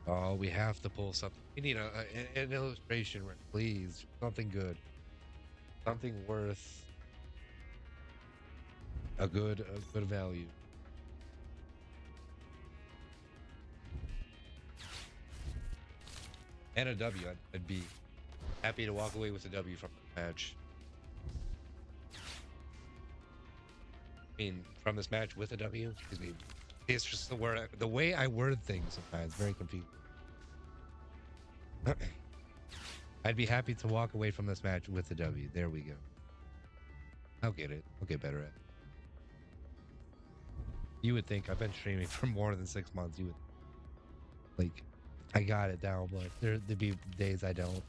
Oh, we have to pull something. We need an illustration, please. Something good. Something worth a good value. And a W. I'd be happy to walk away with a W from the match. I mean, from this match with a W. Excuse me. It's just the way I word things sometimes. Very confusing. I'd be happy to walk away from this match with a W. There we go. I'll get it. I'll get better at it. You would think I've been streaming for more than 6 months. You would like, I got it down, but there'd be days I don't.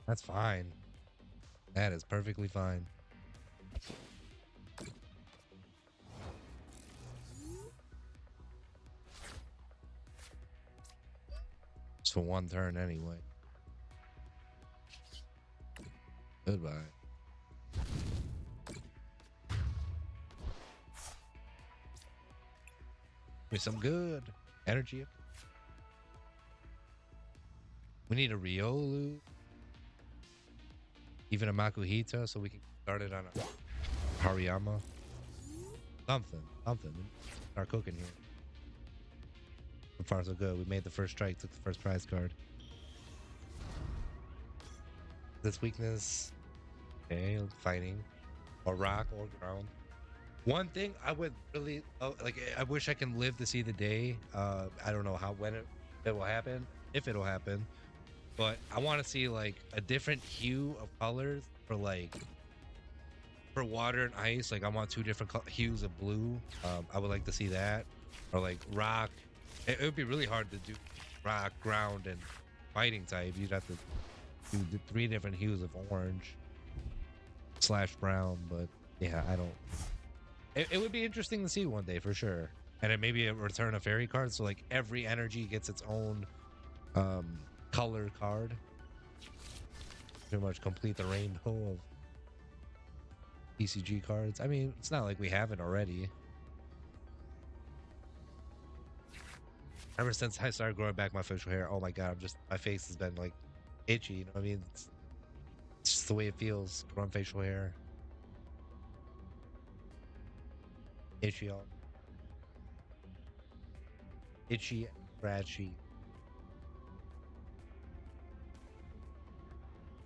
That's fine. That is perfectly fine. It's for 1 turn anyway. Goodbye. Give me some good energy. We need a Riolu. Even a Makuhita, so we can start it on a Hariyama. Something. Start cooking here. So far, so good. We made the first strike, took the first prize card. This weakness. Okay, fighting. Or rock or ground. One thing I would really I wish I can live to see the day. I don't know when it will happen, if it'll happen. But I want to see like a different hue of colors for water and ice. Like I want 2 different hues of blue. I would like to see that, or like rock. It would be really hard to do rock, ground, and fighting type. You'd have to do the 3 different hues of orange / brown. But yeah, I don't. It would be interesting to see one day for sure. And it maybe a return of fairy cards, so like every energy gets its own color card. pretty much complete the rainbow of TCG cards. I mean, it's not like we haven't already. Ever since I started growing back my facial hair, oh my god, my face has been like itchy. You know what I mean? It's just the way it feels growing facial hair. Itchy, all itchy, scratchy.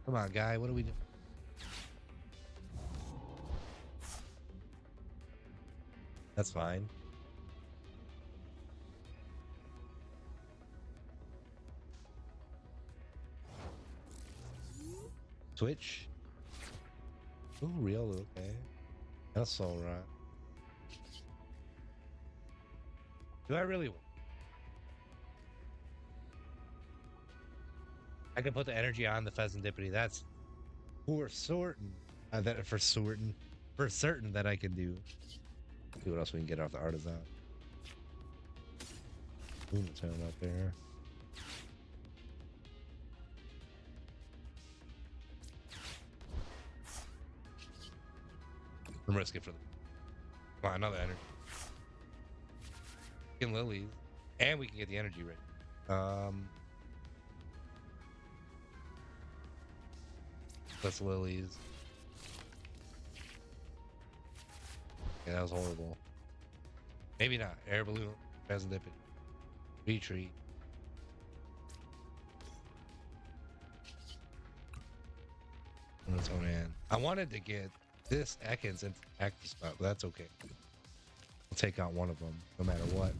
Come on, guy. What are we doing? That's fine. Switch. Ooh, real. Okay. That's all right. Do I really? I can put the energy on the Pheasantipity. That's for certain. That for certain that I can do. See what else we can get off the artisan. Boom, turn up there. I'm risking for the. Come on, another energy. Get lilies, and we can get the energy right. Plus lilies. Yeah, that was horrible. Maybe not. Air balloon, Pheasantipity, retreat. I wanted to get this Ekans into active spot, but that's okay. We'll take out one of them, no matter what.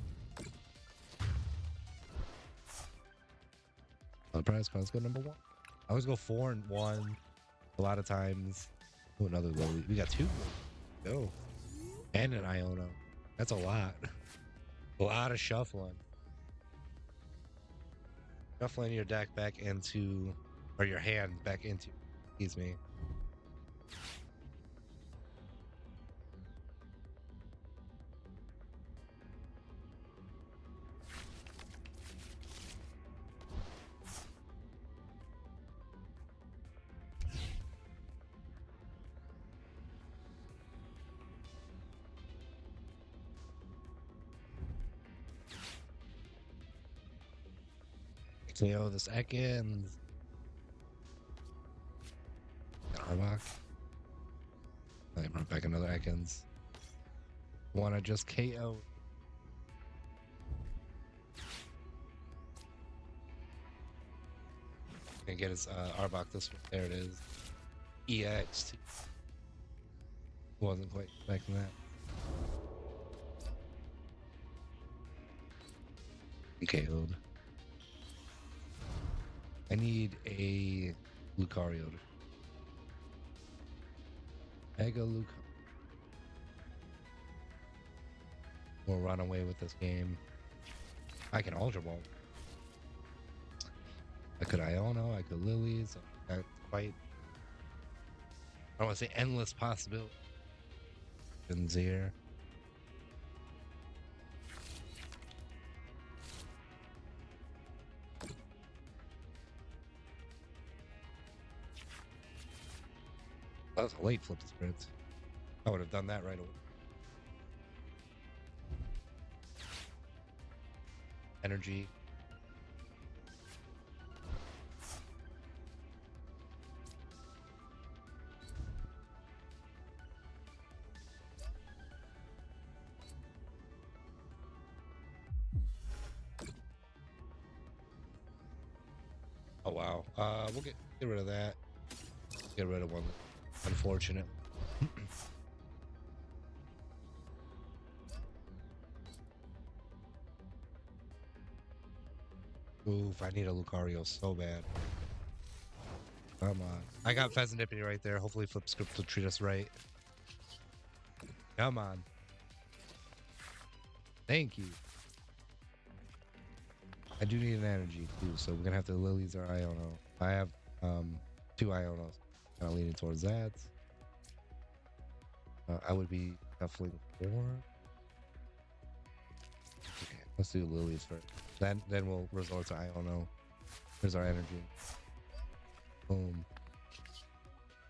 The prize cards go number 1. I always go 4 and 1. A lot of times. Oh, another Lily. We got 2. Go. And an Iona. That's a lot. A lot of shuffling. Shuffling your deck back into, or your hand back into, excuse me. KO this Ekans. Arbok. I brought back another Ekans. Wanna just KO. And get his Arbok this one. There it is. EX. Wasn't quite expecting that. KO'd. I need a Lucario. Mega Lucario. We'll run away with this game. I can Ultra Ball. I could Iono, I could Lilies. I quite. I don't want to say endless possibilities. Here. That was a late flip the script. I would have done that right away. Energy. Oh wow. We'll get rid of that. Get rid of one. Unfortunate. Oof, I need a Lucario so bad. Come on. I got Pheasantipity right there. Hopefully Flip Script will treat us right. Come on. Thank you. I do need an energy too, so we're gonna have to Lilies or Iono. I have 2 Ionos. Kind of leaning towards that. I would be definitely 4. Okay, let's do Lilies first. Then we'll resort to Iono. Here's our energy. Boom.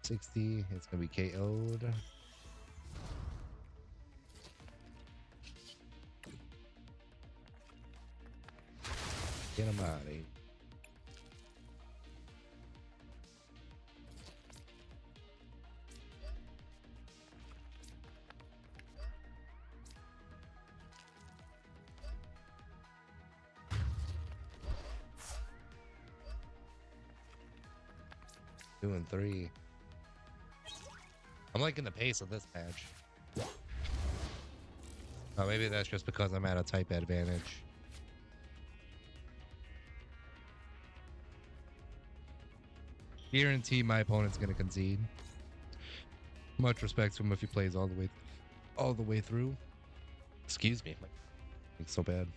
60. It's gonna be KO'd. Get him out of here. Two and three. I'm liking the pace of this match. Oh, maybe that's just because I'm at a type advantage. Guarantee my opponent's gonna concede. Much respect to him if he plays all the way through. Excuse me, it's so bad.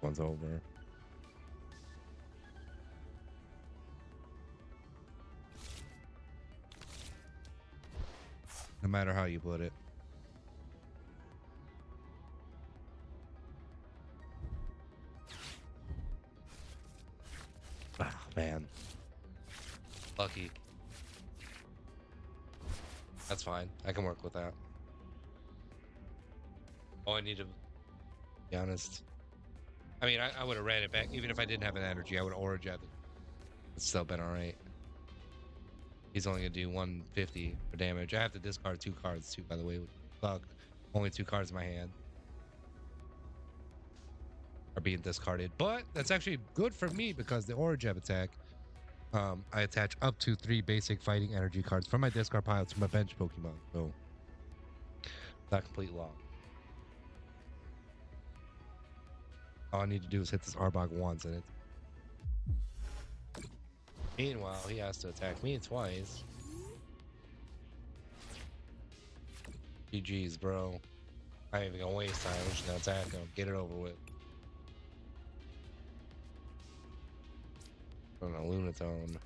One's over. No matter how you put it. Ah, man. Lucky. That's fine. I can work with that. All I need to be honest. I mean, I would have ran it back. Even if I didn't have an energy, I would have aura jabbed it. It's still been alright. He's only going to do 150 for damage. I have to discard 2 cards too, by the way. Bug. Only 2 cards in my hand are being discarded. But that's actually good for me because the aura jab attack, I attach up to 3 basic fighting energy cards from my discard pile to my bench Pokemon. So, not complete law. All I need to do is hit this Arbok once and it's... Meanwhile, he has to attack me twice. GG's, bro. I ain't even gonna waste time. I'm just gonna attack him. Get it over with. On a Lunatone.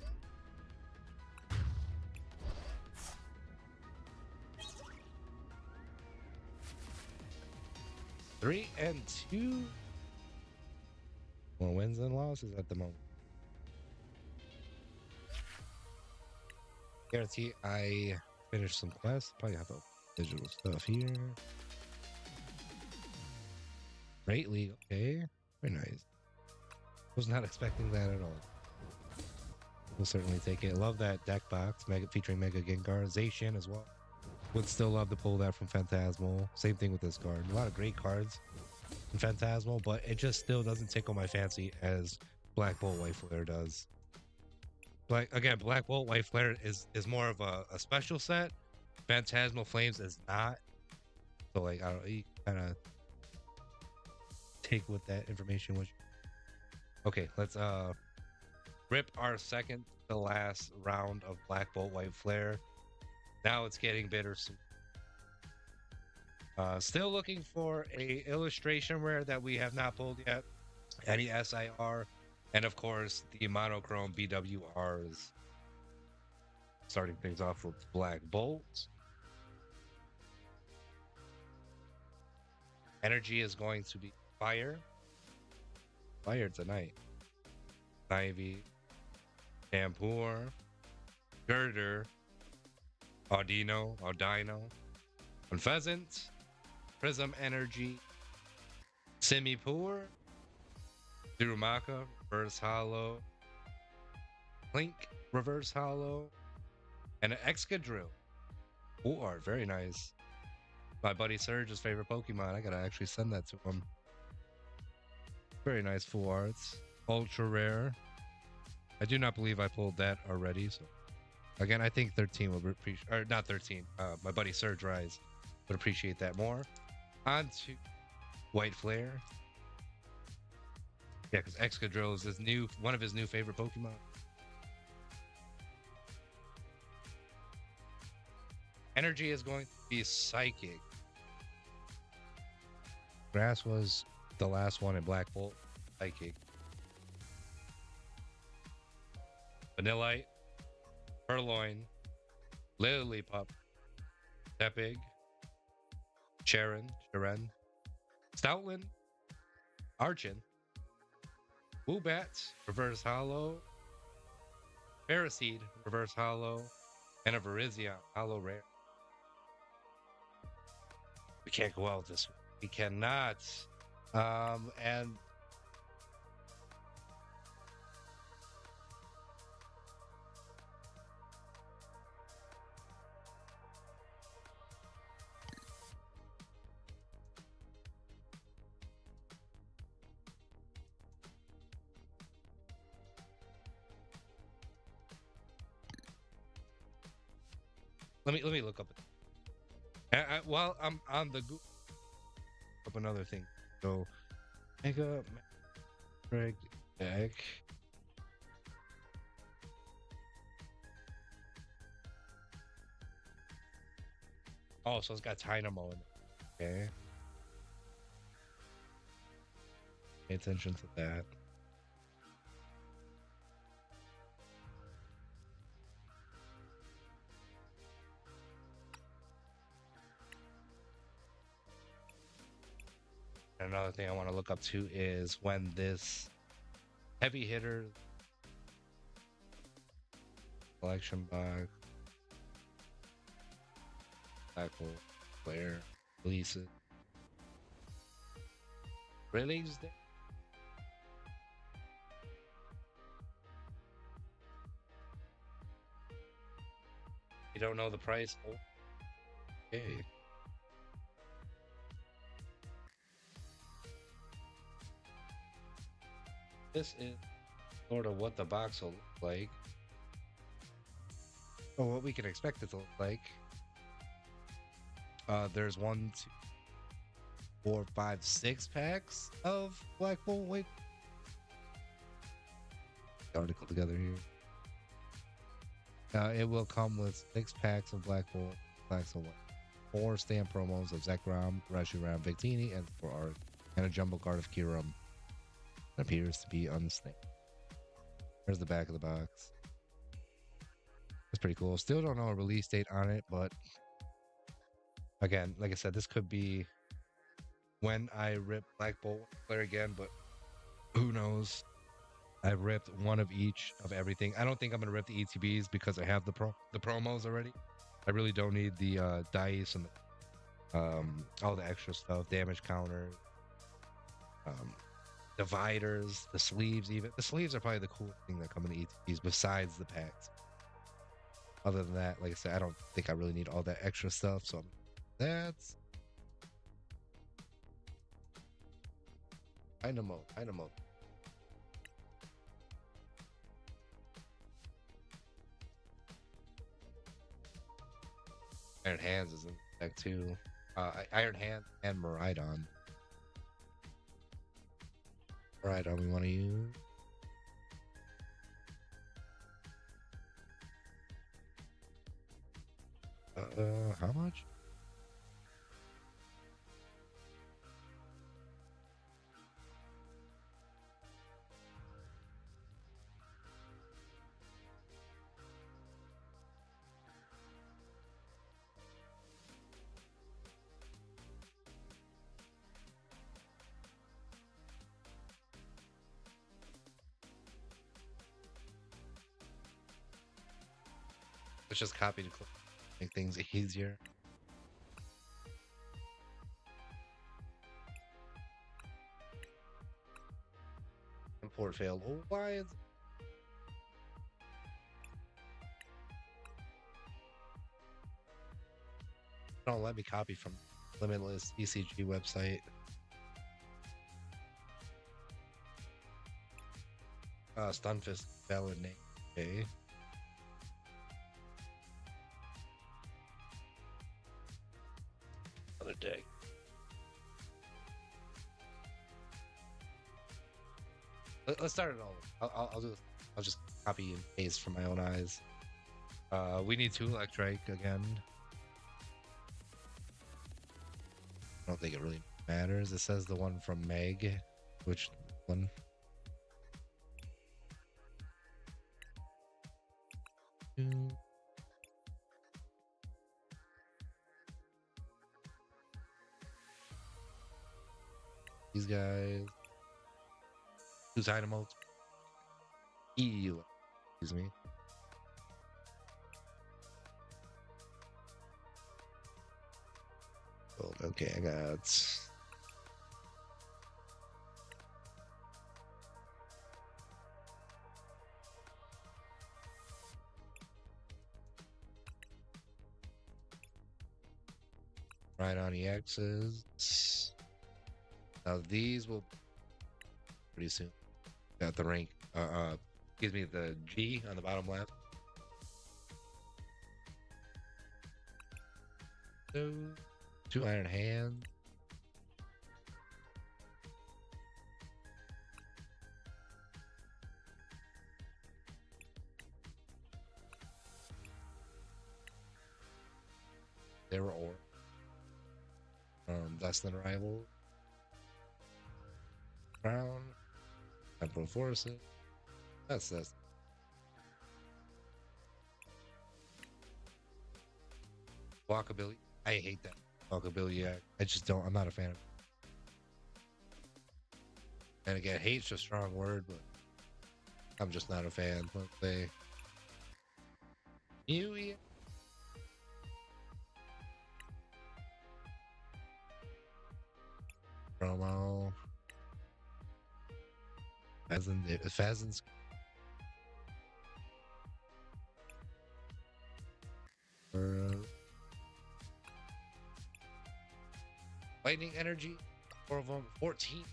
Three and 2. More wins and losses at the moment. Guarantee I finish some quests. Probably have a digital stuff here. Great League, okay. Very nice. Was not expecting that at all. We'll certainly take it. Love that deck box, featuring Mega Gengar, Zacian as well. Would still love to pull that from Phantasmal. Same thing with this card. A lot of great cards in Phantasmal, but it just still doesn't tickle my fancy as Black Bolt White Flare does. Black Bolt White Flare is more of a special set. Phantasmal Flames is not. So like I don't, you kind of take with that information. Which okay, let's rip our second to last round of Black Bolt White Flare. Now it's getting bittersweet. Still looking for a illustration rare that we have not pulled yet. Any SIR, and of course the monochrome BWRs. Starting things off with Black Bolt. Energy is going to be fire. Fire tonight. Ivy, Shampoo, Girder, Audino, Pheasant, Prism Energy, Simipour, Durumaka, Reverse Hollow, Clink, Reverse Hollow, and an Excadrill. Full art, very nice. My buddy Serge's favorite Pokemon. I gotta actually send that to him. Very nice full arts. Ultra rare. I do not believe I pulled that already. So again, I think 13 would appreciate, or not 13. My buddy Surge Rise would appreciate that more. On to White Flare. Yeah, because Excadrill is one of his new favorite Pokemon. Energy is going to be Psychic. Grass was the last one in Black Bolt. Psychic. Vanillite, Purloin, Lillipup, Tepig, Sharon, Stoutland, Archin, Woobat, Reverse Hollow, Paraseed, Reverse Hollow, and a Virizion, Hollow Rare. We can't go out this way. We cannot. And let me look up. While I'm on the Google, up another thing. So Mega Drag deck. Oh, so it's got Dynamo in it. Okay. Pay attention to that. Another thing I want to look up too is when this heavy hitter collection box tackle player releases. Release day. You don't know the price? Okay. This is sort of what the box will look like. Or what we can expect it to look like. There's 1, 2, 4, 5, 6 packs of Black Bolt. Wait. Article together here. It will come with 6 packs of Black Bolt, Black Soul, 4 stamp promos of Zekrom, Reshiram, Victini, and 4 art, and a jumbo card of Kiram. It appears to be unstamped. There's the back of the box. That's pretty cool. Still don't know a release date on it, but again, like I said, this could be when I rip Black Bolt player again, but who knows? I've ripped one of each of everything. I don't think I'm gonna rip the ETBs because I have the promos already. I really don't need the dice and all the extra stuff, damage counter, dividers, the sleeves. Even the sleeves are probably the coolest thing that come in the ETBs besides the packs. Other than that, like I said, I don't think I really need all that extra stuff. So that's Dynamo. Iron Hands is in the deck too. Iron Hand and Miraidon. Miraidon we want to use. How much? Let's just copy to make things easier. Import failed. Oh, why is don't let me copy from Limitless TCG website. Stunfisk valid name. Okay. Another deck. Let's start it all. I'll do. I'll just copy and paste from my own eyes. We need 2 Electrike again. I don't think it really matters. It says the one from Meg. Which one? These guys. Who's Dynamo? Excuse me. Oh, okay, I got. Right on the X's. Now these will pretty soon. Got the rank. Excuse me, the G on the bottom left. So, 2 iron hands. They were or. Less than rival. Crown. Temporal forces. That's this. Walkability. I hate that. Walkability. I just don't. I'm not a fan of it. And again, hate's a strong word, but I'm just not a fan. Let's say. New promo. Pheasants. Lightning energy. 4 of them. 14.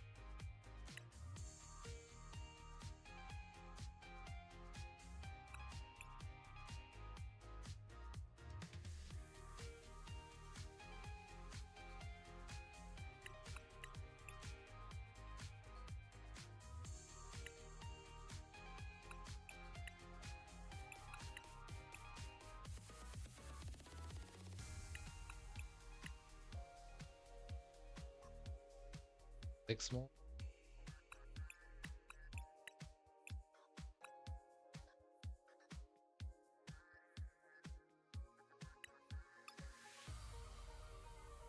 Six small.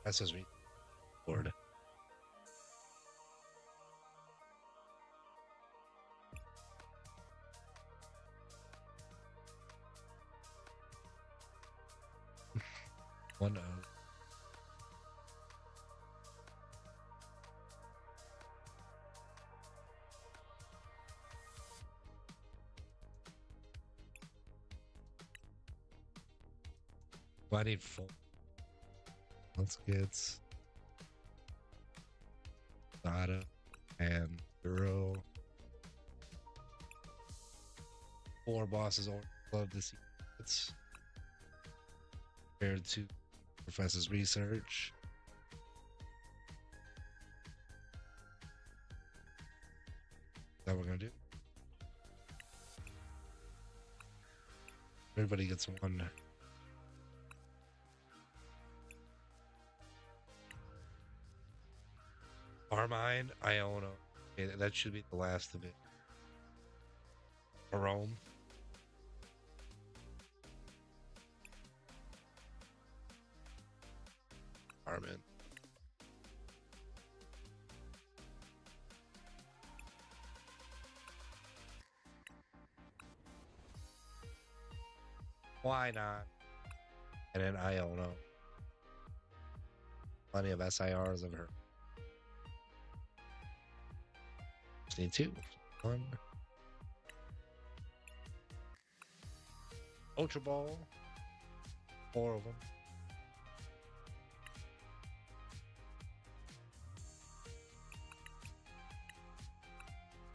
That says me. Lord. One of. Well, I need 4. Let's get Sada and Thorough. 4 bosses. Love to see it's compared to Professor's research. Is that what we're gonna do? Everybody gets 1. Carmine, Iona. Okay, that should be the last of it. Rome. Armin. Why not? And then Iona. Plenty of SIRs of her. Just need 2. 1. Ultra Ball. 4 of them.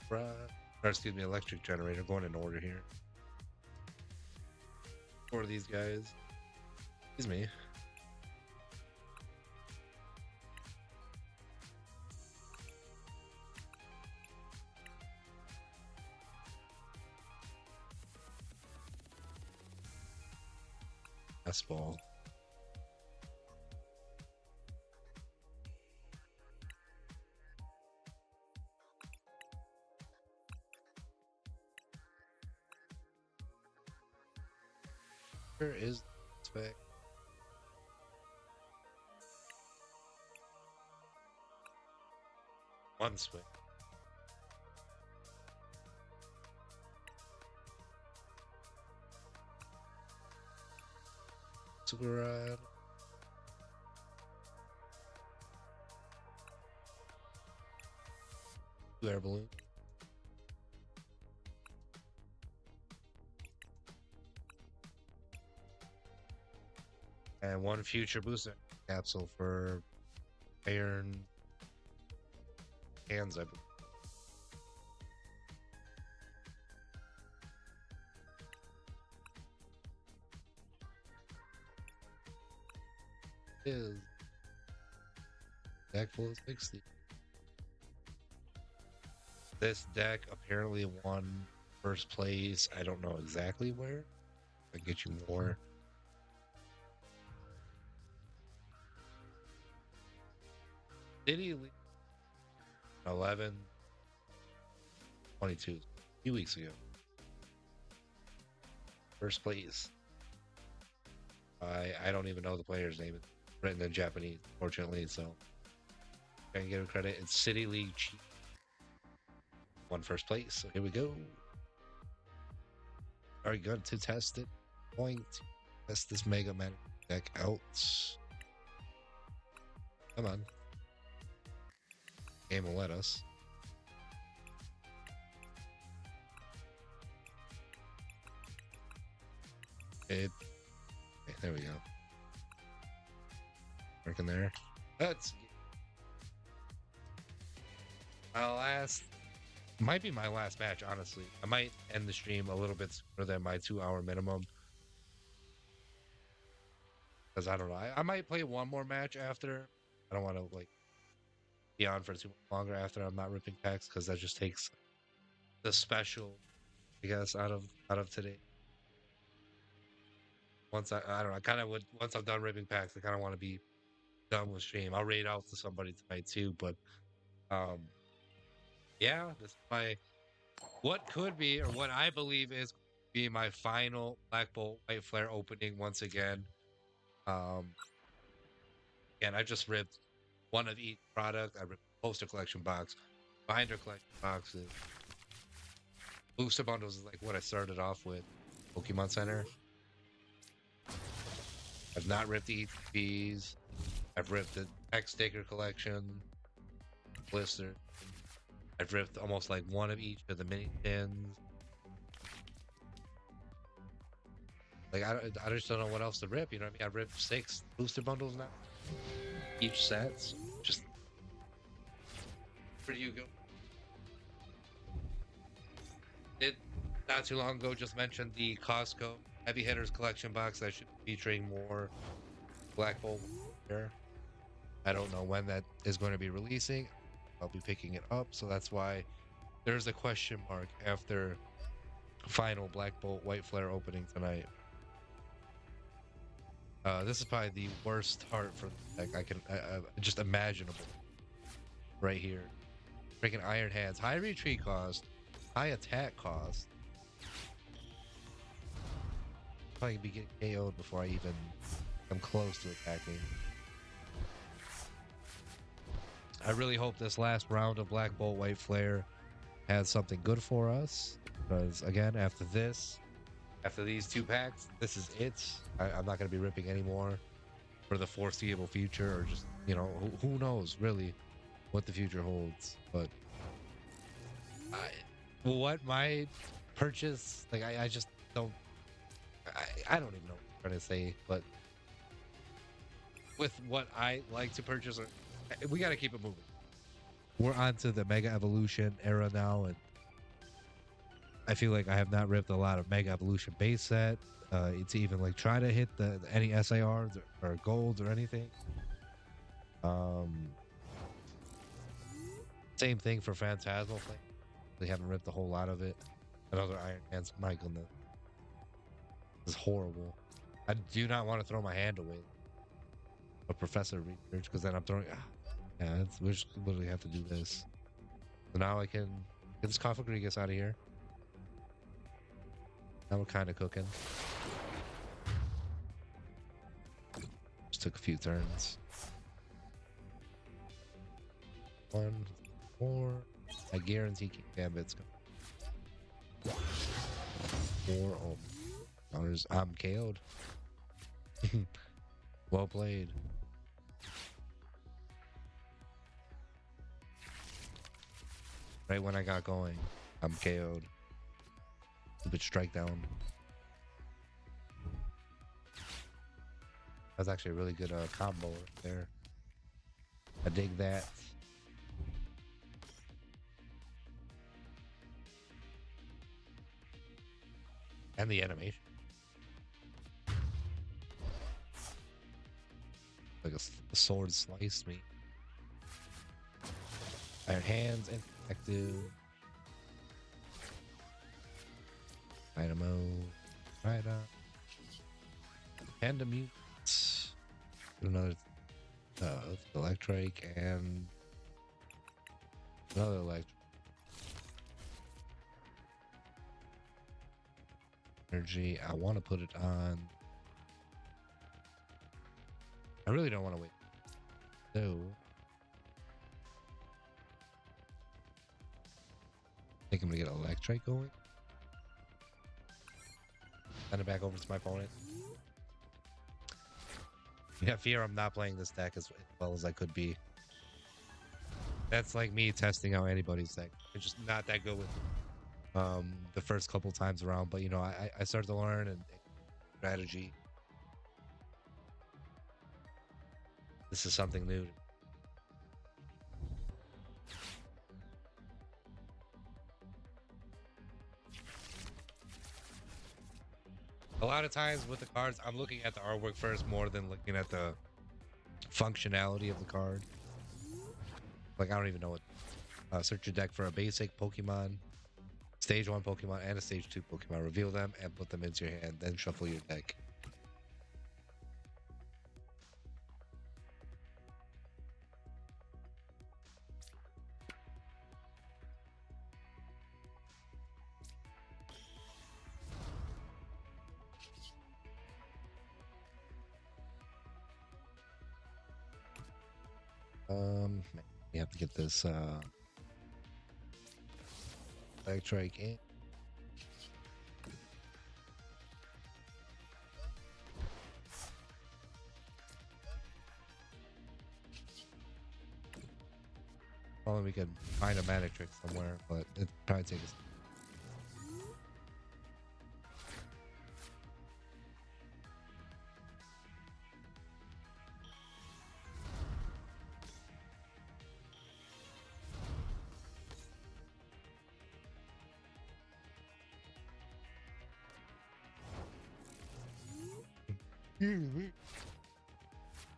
Or excuse me, electric generator. Going in order here. 4 of these guys. Excuse me. Ball. Where is the spec? One swing. Super air balloon. And one future booster capsule for iron hands, I believe. Is deck full of 60. This deck apparently won first place. I don't know exactly where. I'll get you more. City League 11, 22, a few weeks ago. First place. I don't even know the player's name. It's written in Japanese, fortunately, so I can give him credit. It's City League Chief. Won first place, so here we go. Are you going to test it? Going to test this Mega Man deck out. Come on. Game will let us. Okay, there we go. Working there. Let's get my last. Might be my last match, honestly. I might end the stream a little bit sooner than my 2-hour minimum. Because I don't know. I might play one more match after. I don't want to like be on for too much longer after I'm not ripping packs, because that just takes the special, I guess, out of today. Once I don't know, I kind of would, once I'm done ripping packs, I kind of want to be done with stream. I'll raid out to somebody tonight too, but yeah, this is my what could be, or what I believe is be my final Black Bolt White Flare opening once again. And I just ripped one of each product. I ripped poster collection box, binder collection boxes, booster bundles is like what I started off with. Pokemon Center. I've not ripped the ETBs. I've ripped the X sticker collection, blister. I've ripped almost like one of each of the mini pins. Like I just don't know what else to rip. You know what I mean? I ripped 6 booster bundles now. Each set. Just where do you go? It not too long ago just mentioned the Costco Heavy Hitters collection box that should be featuring more Black Bolt here. I don't know when that is going to be releasing. I'll be picking it up, so that's why there's a question mark after final Black Bolt White Flare opening tonight. This is probably the worst start for the deck I can just imaginable. Right here, freaking Iron Hands, high retreat cost, high attack cost. Probably be getting KO'd before I even come close to attacking. I really hope this last round of Black Bolt White Flare has something good for us, because again, after these 2 packs, this is it. I'm not going to be ripping anymore for the foreseeable future, or just, you know, who knows really what the future holds. But what my purchase, like I just don't, I don't even know what I'm trying to say, but with what I like to purchase, we got to keep it moving. We're on to the Mega Evolution era now, and I feel like I have not ripped a lot of Mega Evolution base set. It's even like try to hit any SARs or golds or anything. Same thing for Phantasmal Flame. They haven't ripped a whole lot of it. Another Iron Hands. My goodness, this is horrible. I do not want to throw my hand away. A Professor Research, because then I'm throwing. Yeah, we just literally have to do this. So now I can get this Cofagrigus out of here. Now we're kind of cooking. Just took a few turns. 1, Or I guarantee King Gambit's going. Or oh, I'm KO'd. Well played. Right when I got going, I'm KO'd. Stupid strike down. That's actually a really good combo there. I dig that. And the animation. Like a sword sliced me. Iron hands, active. Dynamo. Right up. Panda mute. Another electric and another electric. Energy. I want to put it on. I really don't want to wait. So I think I'm gonna get electric going. Send it back over to my opponent. Yeah, fear I'm not playing this deck as well as I could be. That's like me testing out anybody's deck. I'm just not that good with the first couple times around, but you know, I started to learn and strategy. This is something new. A lot of times with the cards, I'm looking at the artwork first more than looking at the functionality of the card. Like, I don't even know what. Search your deck for a basic Pokemon, Stage 1 Pokemon, and a Stage 2 Pokemon. Reveal them and put them into your hand. Then shuffle your deck. You have to get this electric in. Probably we could find a mana trick somewhere, but it probably take us.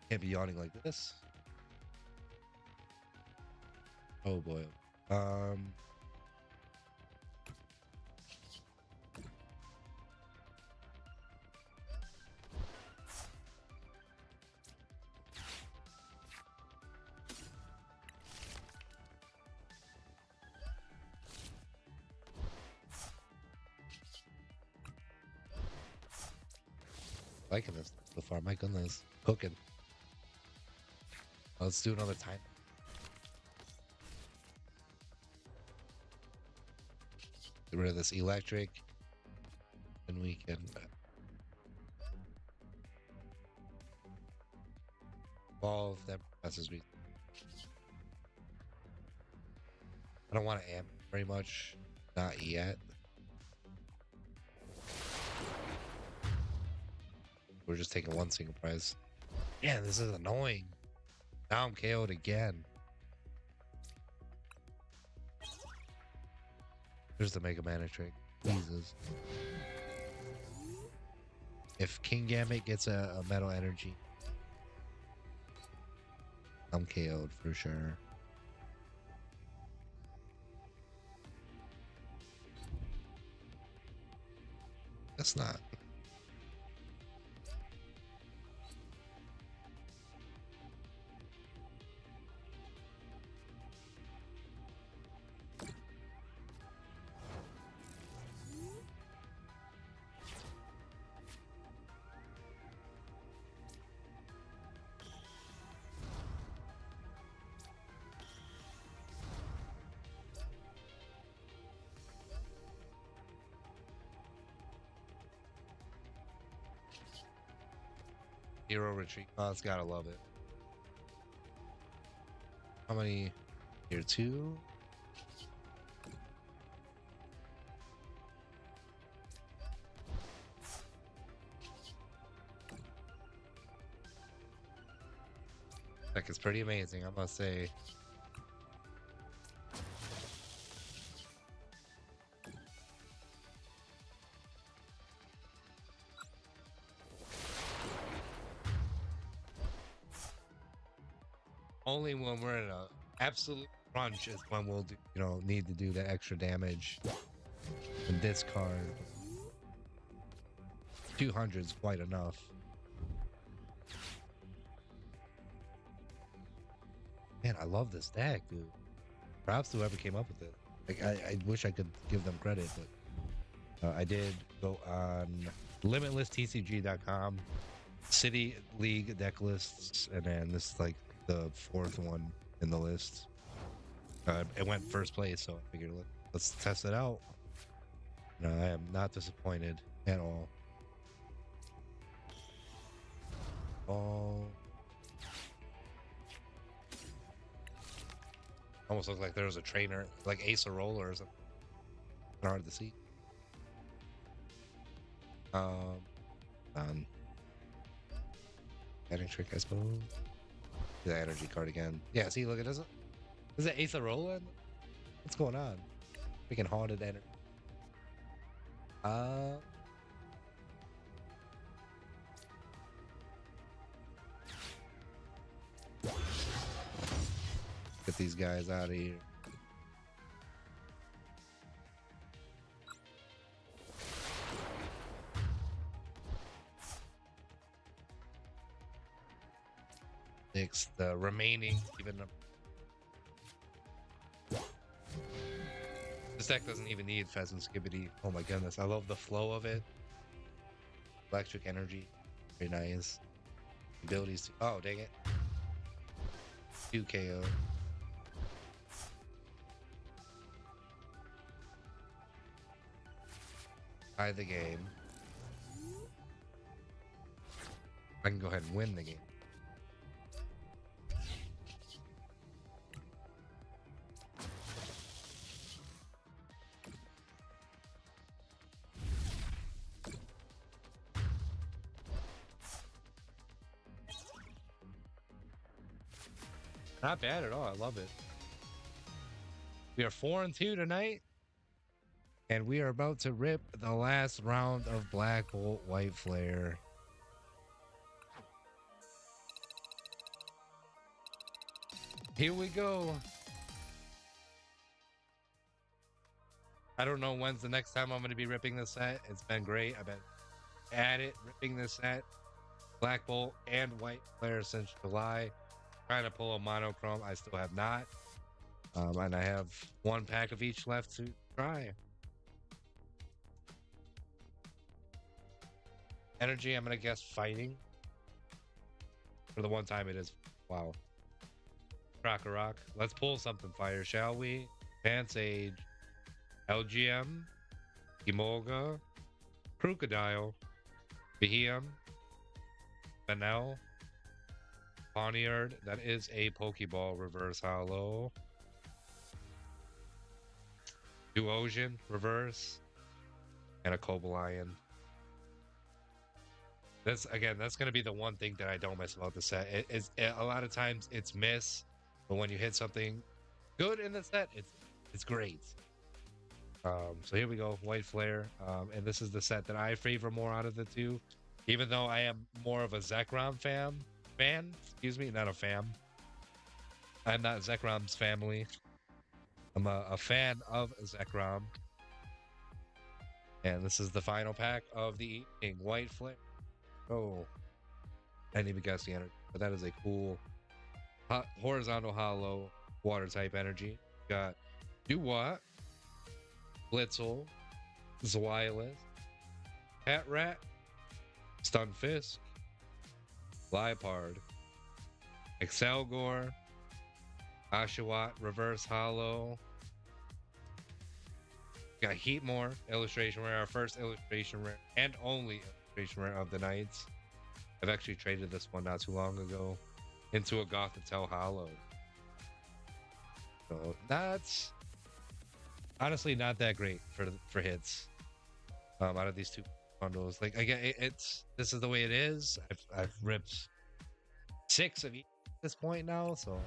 Can't be yawning like this. Oh boy. Liking this so far. My goodness. Cooking. Let's do another time. Get rid of this electric. And we can evolve that processes me. I don't want to amp very much. Not yet. We're just taking one single prize. Yeah, this is annoying. Now I'm KO'd again. There's the Mega Mana trick. Jesus. If King Gambit gets a metal energy, I'm KO'd for sure. That's not. Hero retreat. Oh, it's gotta love it. How many? Here, 2. Like, it's pretty amazing, I must say. Only when we're in a absolute crunch is when we'll do, need to do the extra damage and discard. 200 is quite enough. Man, I love this deck, dude. Props to whoever came up with it. Like, I wish I could give them credit, but I did go on limitlesstcg.com, City League deck lists, and then this is like the 4th one in the list. It went first place, so I figured let's test it out. No, I am not disappointed at all. Oh. Almost looked like there was a trainer, like Ace of Roller or something. Hard to see. Adding trick, I suppose. The energy card again. Yeah, see, look, it doesn't. Is it Ace of Roller? What's going on? Freaking haunted energy. Get these guys out of here. Next, the remaining even. This deck doesn't even need Pheasant Skibbity. Oh my goodness, I love the flow of it. Electric energy, very nice. Abilities to. Oh, dang it. 2 KO. Tie the game. I can go ahead and win the game. Not bad at all. I love it. We are 4-2 tonight. And we are about to rip the last round of Black Bolt White Flare. Here we go. I don't know when's the next time I'm going to be ripping this set. It's been great. I've been at it, ripping this set. Black Bolt and White Flare since July. Trying to pull a monochrome. I still have not. And I have 1 pack of each left to try. Energy, I'm going to guess fighting. For the one time it is. Wow. Rock. Let's pull something fire, shall we? Pansage, LGM, Emolga, Crocodile, Behem, Benel, Poniard. That is a Pokeball reverse hollow. Duosion reverse, and a Cobalion. That's going to be the one thing that I don't miss about the set. A lot of times it's miss, but when you hit something good in the set, it's great. So here we go, White Flare, and this is the set that I favor more out of the two, even though I am more of a Zekrom fan. Excuse me, not a fam. I'm not Zekrom's family. I'm a fan of Zekrom, and this is the final pack of the evening, White Flare. Oh, I didn't even guess the energy, but that is a cool horizontal hollow water type energy. Got Do-What, Blitzel, Zweilous, Hat-Rat, Stunfisk, Liepard, Excelgor, Oshawott reverse hollow. Got Heatmore illustration rare, our first illustration rare and only illustration rare of the nights. I've actually traded this one not too long ago into a Gothitelle Hollow. So that's honestly not that great for hits. Out of these two bundles, like again, it's this is the way it is. I've ripped 6 of each at this point now, so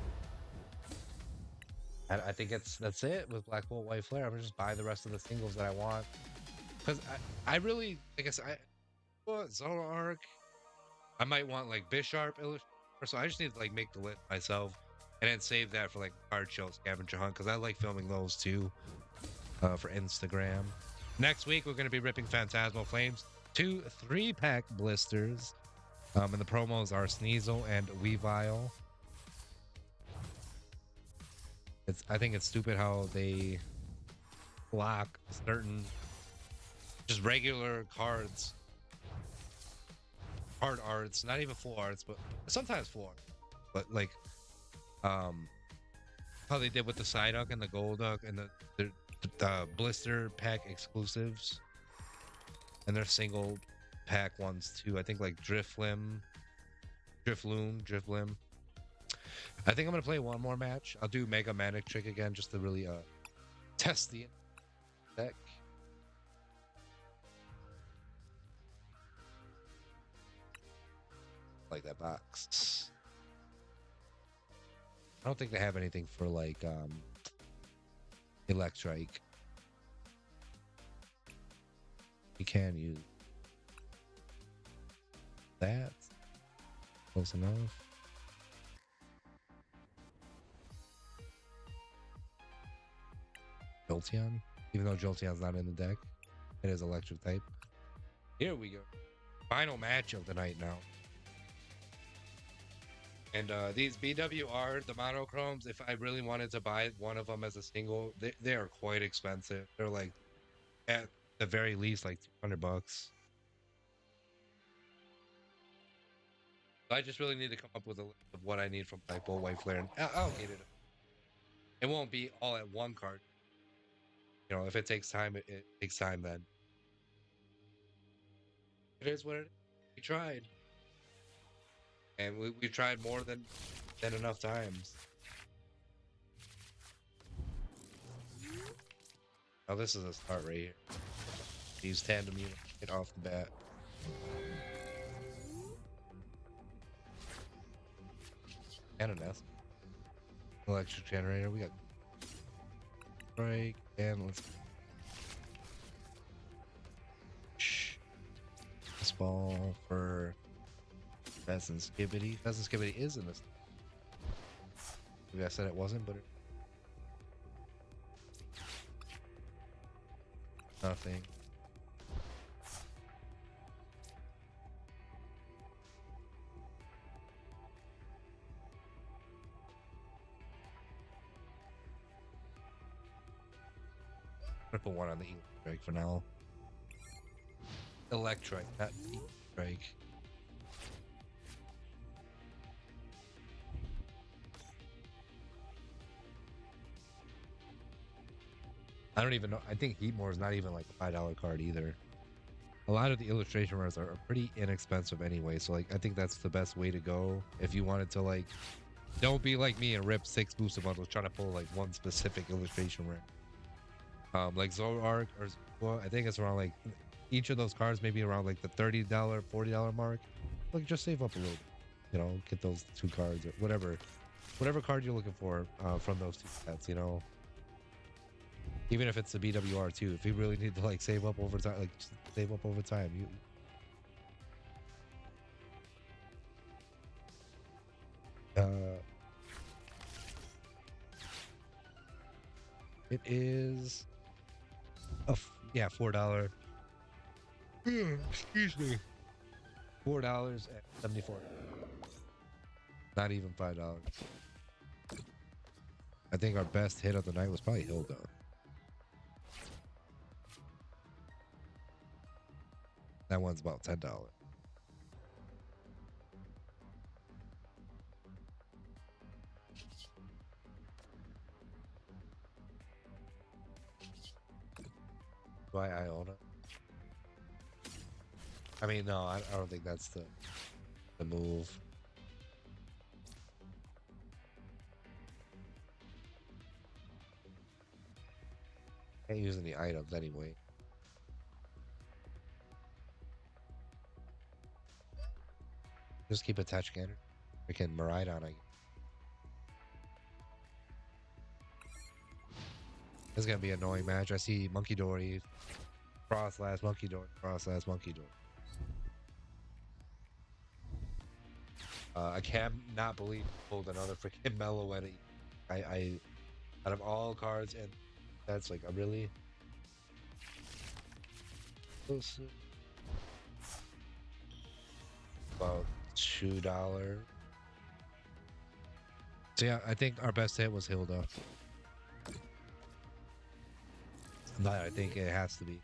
I think that's it with Black Bolt White Flare. I'm gonna just buy the rest of the singles that I want because I really, I guess I want Zoroark. I might want like Bisharp illustrator, so I just need to like make the list myself and then save that for like card show scavenger hunt because I like filming those too for Instagram. Next week we're gonna be ripping Phantasmal Flames 2 3-pack blisters. And the promos are Sneasel and Weavile. I think it's stupid how they block certain just regular cards, card arts, not even full arts, but sometimes full art. But like how they did with the Psyduck and the Golduck and the blister pack exclusives. And their single pack ones too. I think like Drifloon. I think I'm gonna play one more match. I'll do Mega Manic Trick again just to really test the deck. Like that box. I don't think they have anything for like Electrike. You can use that. Close enough. Jolteon, even though Jolteon's not in the deck, it is electric type. Here we go. Final match of the night now. And these BWR, the monochromes, if I really wanted to buy one of them as a single, they are quite expensive. They're like, at the very least, like $200. I just really need to come up with a list of what I need from Black Bolt White Flare, and I'll get it. It won't be all at one card. You know, if it takes time, it takes time then. It is what it is. We tried. And we've tried more than enough times. Now this is a start right here. Use Tandem Unit get off the bat. And an S. Electric generator. We got break and let's this ball for Pheasant Skibbity. Pheasant Skibbity is in this. Maybe I said it wasn't, but nothing. Triple one on the Electrike for now. Electrike, not Electrike. I don't even know. I think Heatmore is not even like a $5 card either. A lot of the illustration rares are pretty inexpensive anyway. So like, I think that's the best way to go. If you wanted to like, don't be like me and rip 6 booster bundles trying to pull like one specific illustration rare. Like Zoroark or well, I think it's around like each of those cards maybe around like the $30, $40 mark. Like just save up a little bit, you know, get those 2 cards or whatever card you're looking for from those 2 sets, you know. Even if it's the BWR too, if you really need to like save up over time, like just save up over time. It is yeah, $4. Excuse me. $4.74. Not even $5. I think our best hit of the night was probably Hilda. That one's about $10. Why Iona? I mean, no, I don't think that's the The move. Can't use any items anyway. Just keep attaching energy. Freaking Miraidon, I guess. This is gonna be an annoying match. I see Monkey Dory, cross last Monkey Dory, cross last Monkey Dory. I can't not believe I pulled another freaking Meloetti. I out of all cards and that's like a really about $2. So yeah, I think our best hit was Hilda. But I think it has to be.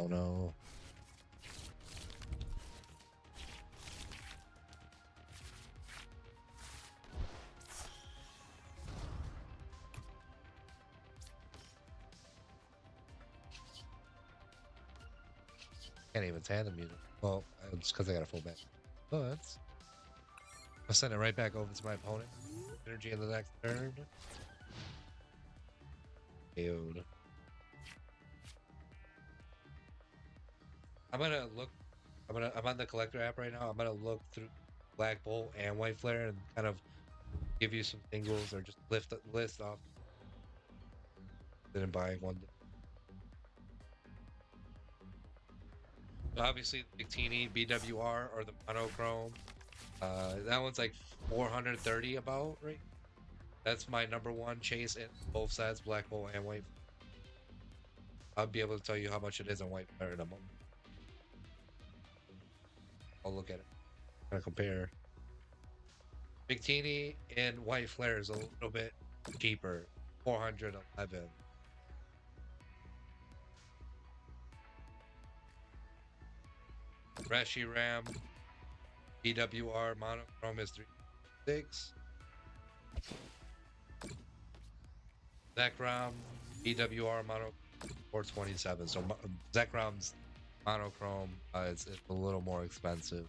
Oh no. Can't even tandem music. Well, it's because I got a full back. Oh, that's. I'll send it right back over to my opponent. Energy in the next turn. Dude. I'm gonna look. I'm on the collector app right now. I'm gonna look through Black Bolt and White Flare and kind of give you some singles or just list off. Didn't buy one. Obviously, the Victini BWR or the monochrome. That one's like 430 about, right? That's my number one chase in both sets, Black Bolt and White. I'll be able to tell you how much it is in White Flare in a moment. I'll look at it. I'm gonna compare. Victini and White Flare is a little bit cheaper, 411. Reshiram BWR monochrome is 3.6. Zekrom BWR mono 427. So Zekrom's monochrome it's a little more expensive.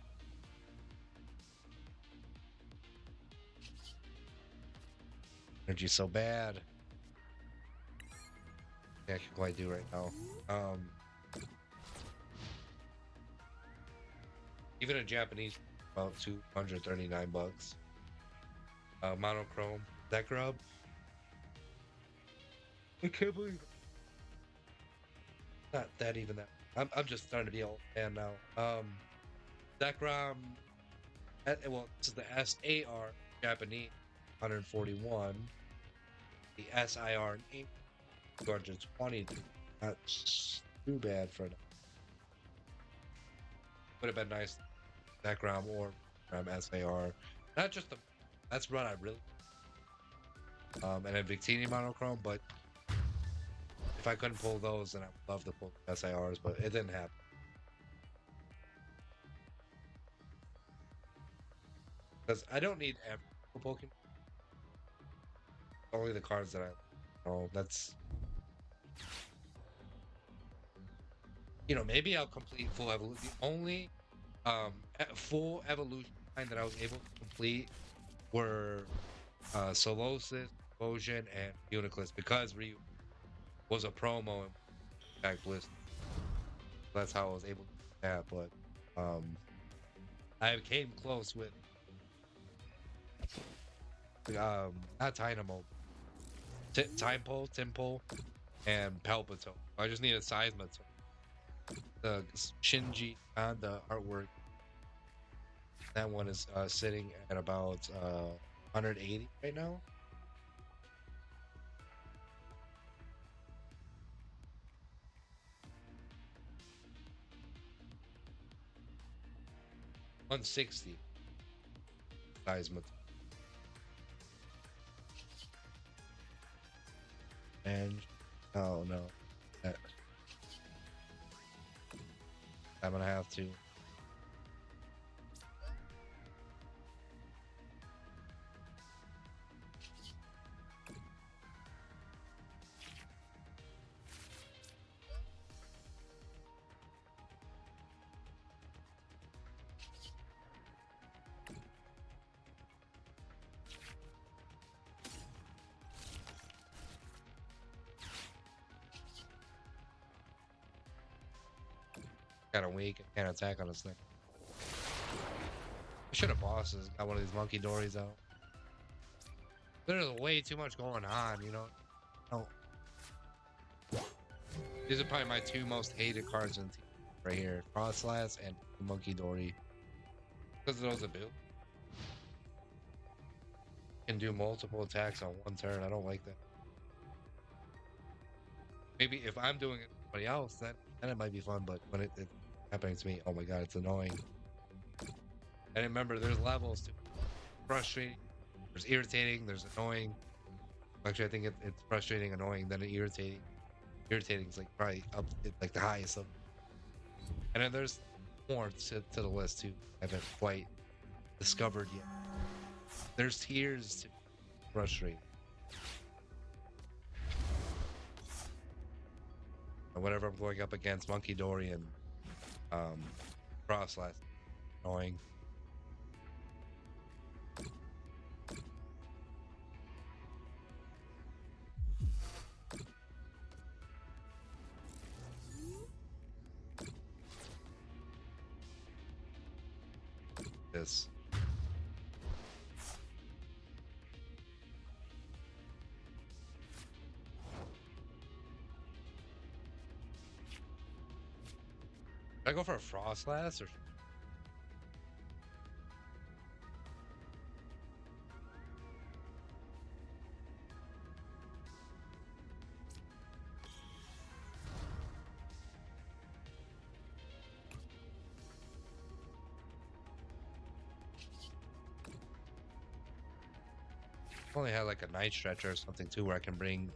Energy's so bad. Yeah, I can quite do right now. Even in Japanese, about $239. Monochrome Zekrom. I can't believe it. Not that even that. I'm just starting to be old man now. Zekrom. Well, this is the SAR Japanese 141. The SIR 220. Not too bad for them. Would have been nice. Zekrom or SAR. Not just the. That's run I really. And a Victini monochrome, but if I couldn't pull those, then I would love to pull SIRs, but it didn't happen. Because I don't need every Pokemon. Only the cards that I. Oh, that's. Maybe I'll complete full evolution. The only full evolution line that I was able to complete were Solosis, Explosion, and Uniclus because Ryu was a promo in Back Bliss. That's how I was able to do that. But I came close with not Dynamo, Timpo, and Palpatone. I just need a Seismitoad. The Shinji on the artwork. That one is sitting at about 180 right now. $160 Seismitoad. And oh no. I'm gonna have to. kind of weak and can't attack on his neck. I should have bosses. Got one of these monkey dories out. There's way too much going on, you know. Oh, these are probably my two most hated cards in the team right here: Frostlass and Monkey Dory. Because of those abilities, can do multiple attacks on one turn. I don't like that. Maybe if I'm doing it to somebody else, then it might be fun. But when it's happening to me, oh my god, it's annoying. And remember, there's levels to frustrating. There's irritating. There's annoying. Actually, I think it's frustrating, annoying, then irritating. Irritating is like probably up like the highest of. And then there's more to the list too. I haven't quite discovered yet. There's tiers to frustrate. And whenever I'm going up against Monkey Dory and Frostlass, annoying. This. Should I go for a Frostlass or? I only had like a night stretcher or something too, where I can bring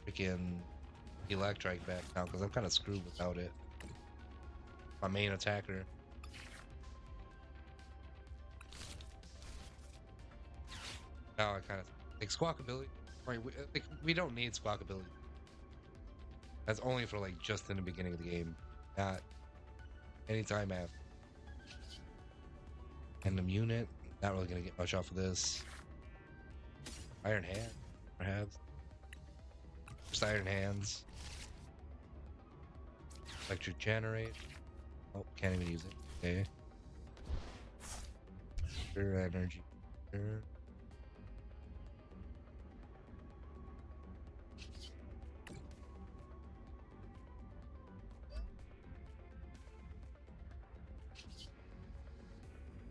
freaking Electrike back now because I'm kind of screwed without it. My main attacker. Now I kind of like Squawkability. Right, we don't need Squawkability. That's only for like just in the beginning of the game, not anytime after. And the unit, not really gonna get much off of this. Iron Hand, perhaps. Just Iron Hands. Electric Generate. Oh, can't even use it. Okay. Sure, energy. Sure.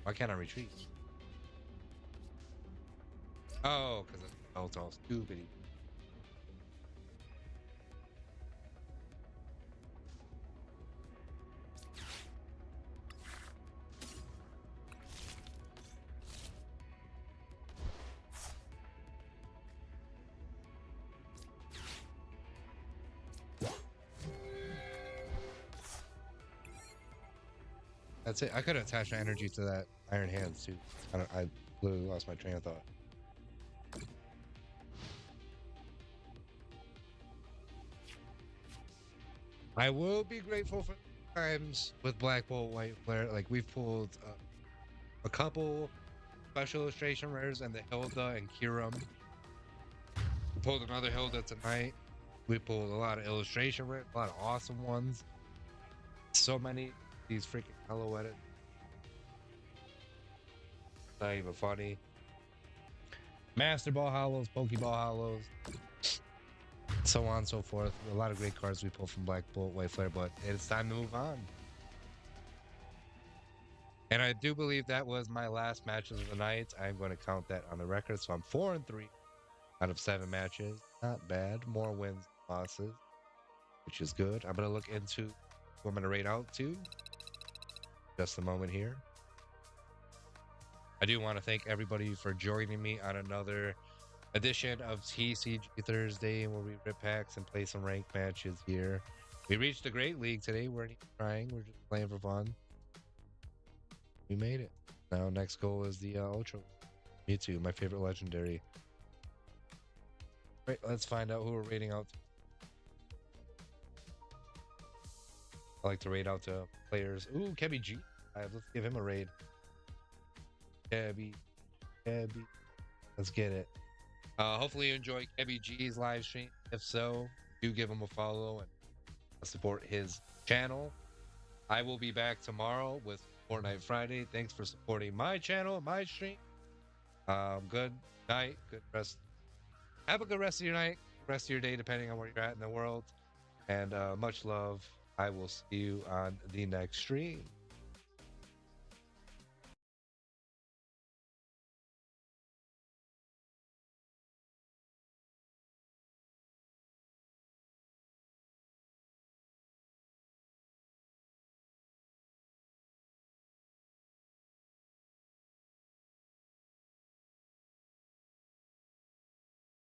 Why can't I retreat? Oh, because it's all stupid. That's it. I could attach my energy to that Iron Hands too. I literally lost my train of thought. I will be grateful for times with Black Bolt White Flare. Like we've pulled a couple special illustration rares and the Hilda and Kiram. We pulled another Hilda tonight. We pulled a lot of illustration rares, a lot of awesome ones. So many these freaking hello edit. Not even funny. Master Ball Hollows, Pokeball Hollows, so on and so forth. A lot of great cards we pulled from Black Bolt White Flare, but it's time to move on. And I do believe that was my last matches of the night. I'm going to count that on the record. So I'm 4-3 out of 7 matches. Not bad. More wins than losses, which is good. I'm going to look into who I'm going to rate out to. Just a moment here. I do want to thank everybody for joining me on another edition of TCG Thursday, where we rip packs and play some ranked matches here. We reached the Great League today. We're not even trying. We're just playing for fun. We made it. Now, next goal is the Ultra. Me too. My favorite legendary. Right, let's find out who we're rating out to. I like to rate out to players. Ooh, Kebby G. Let's give him a raid. Kebby. Let's get it. Hopefully you enjoy Kebby G's live stream. If so, do give him a follow and support his channel. I will be back tomorrow with Fortnite Friday. Thanks for supporting my channel, my stream. Good night, good rest. Have a good rest of your night, rest of your day, depending on where you're at in the world. And much love. I will see you on the next stream.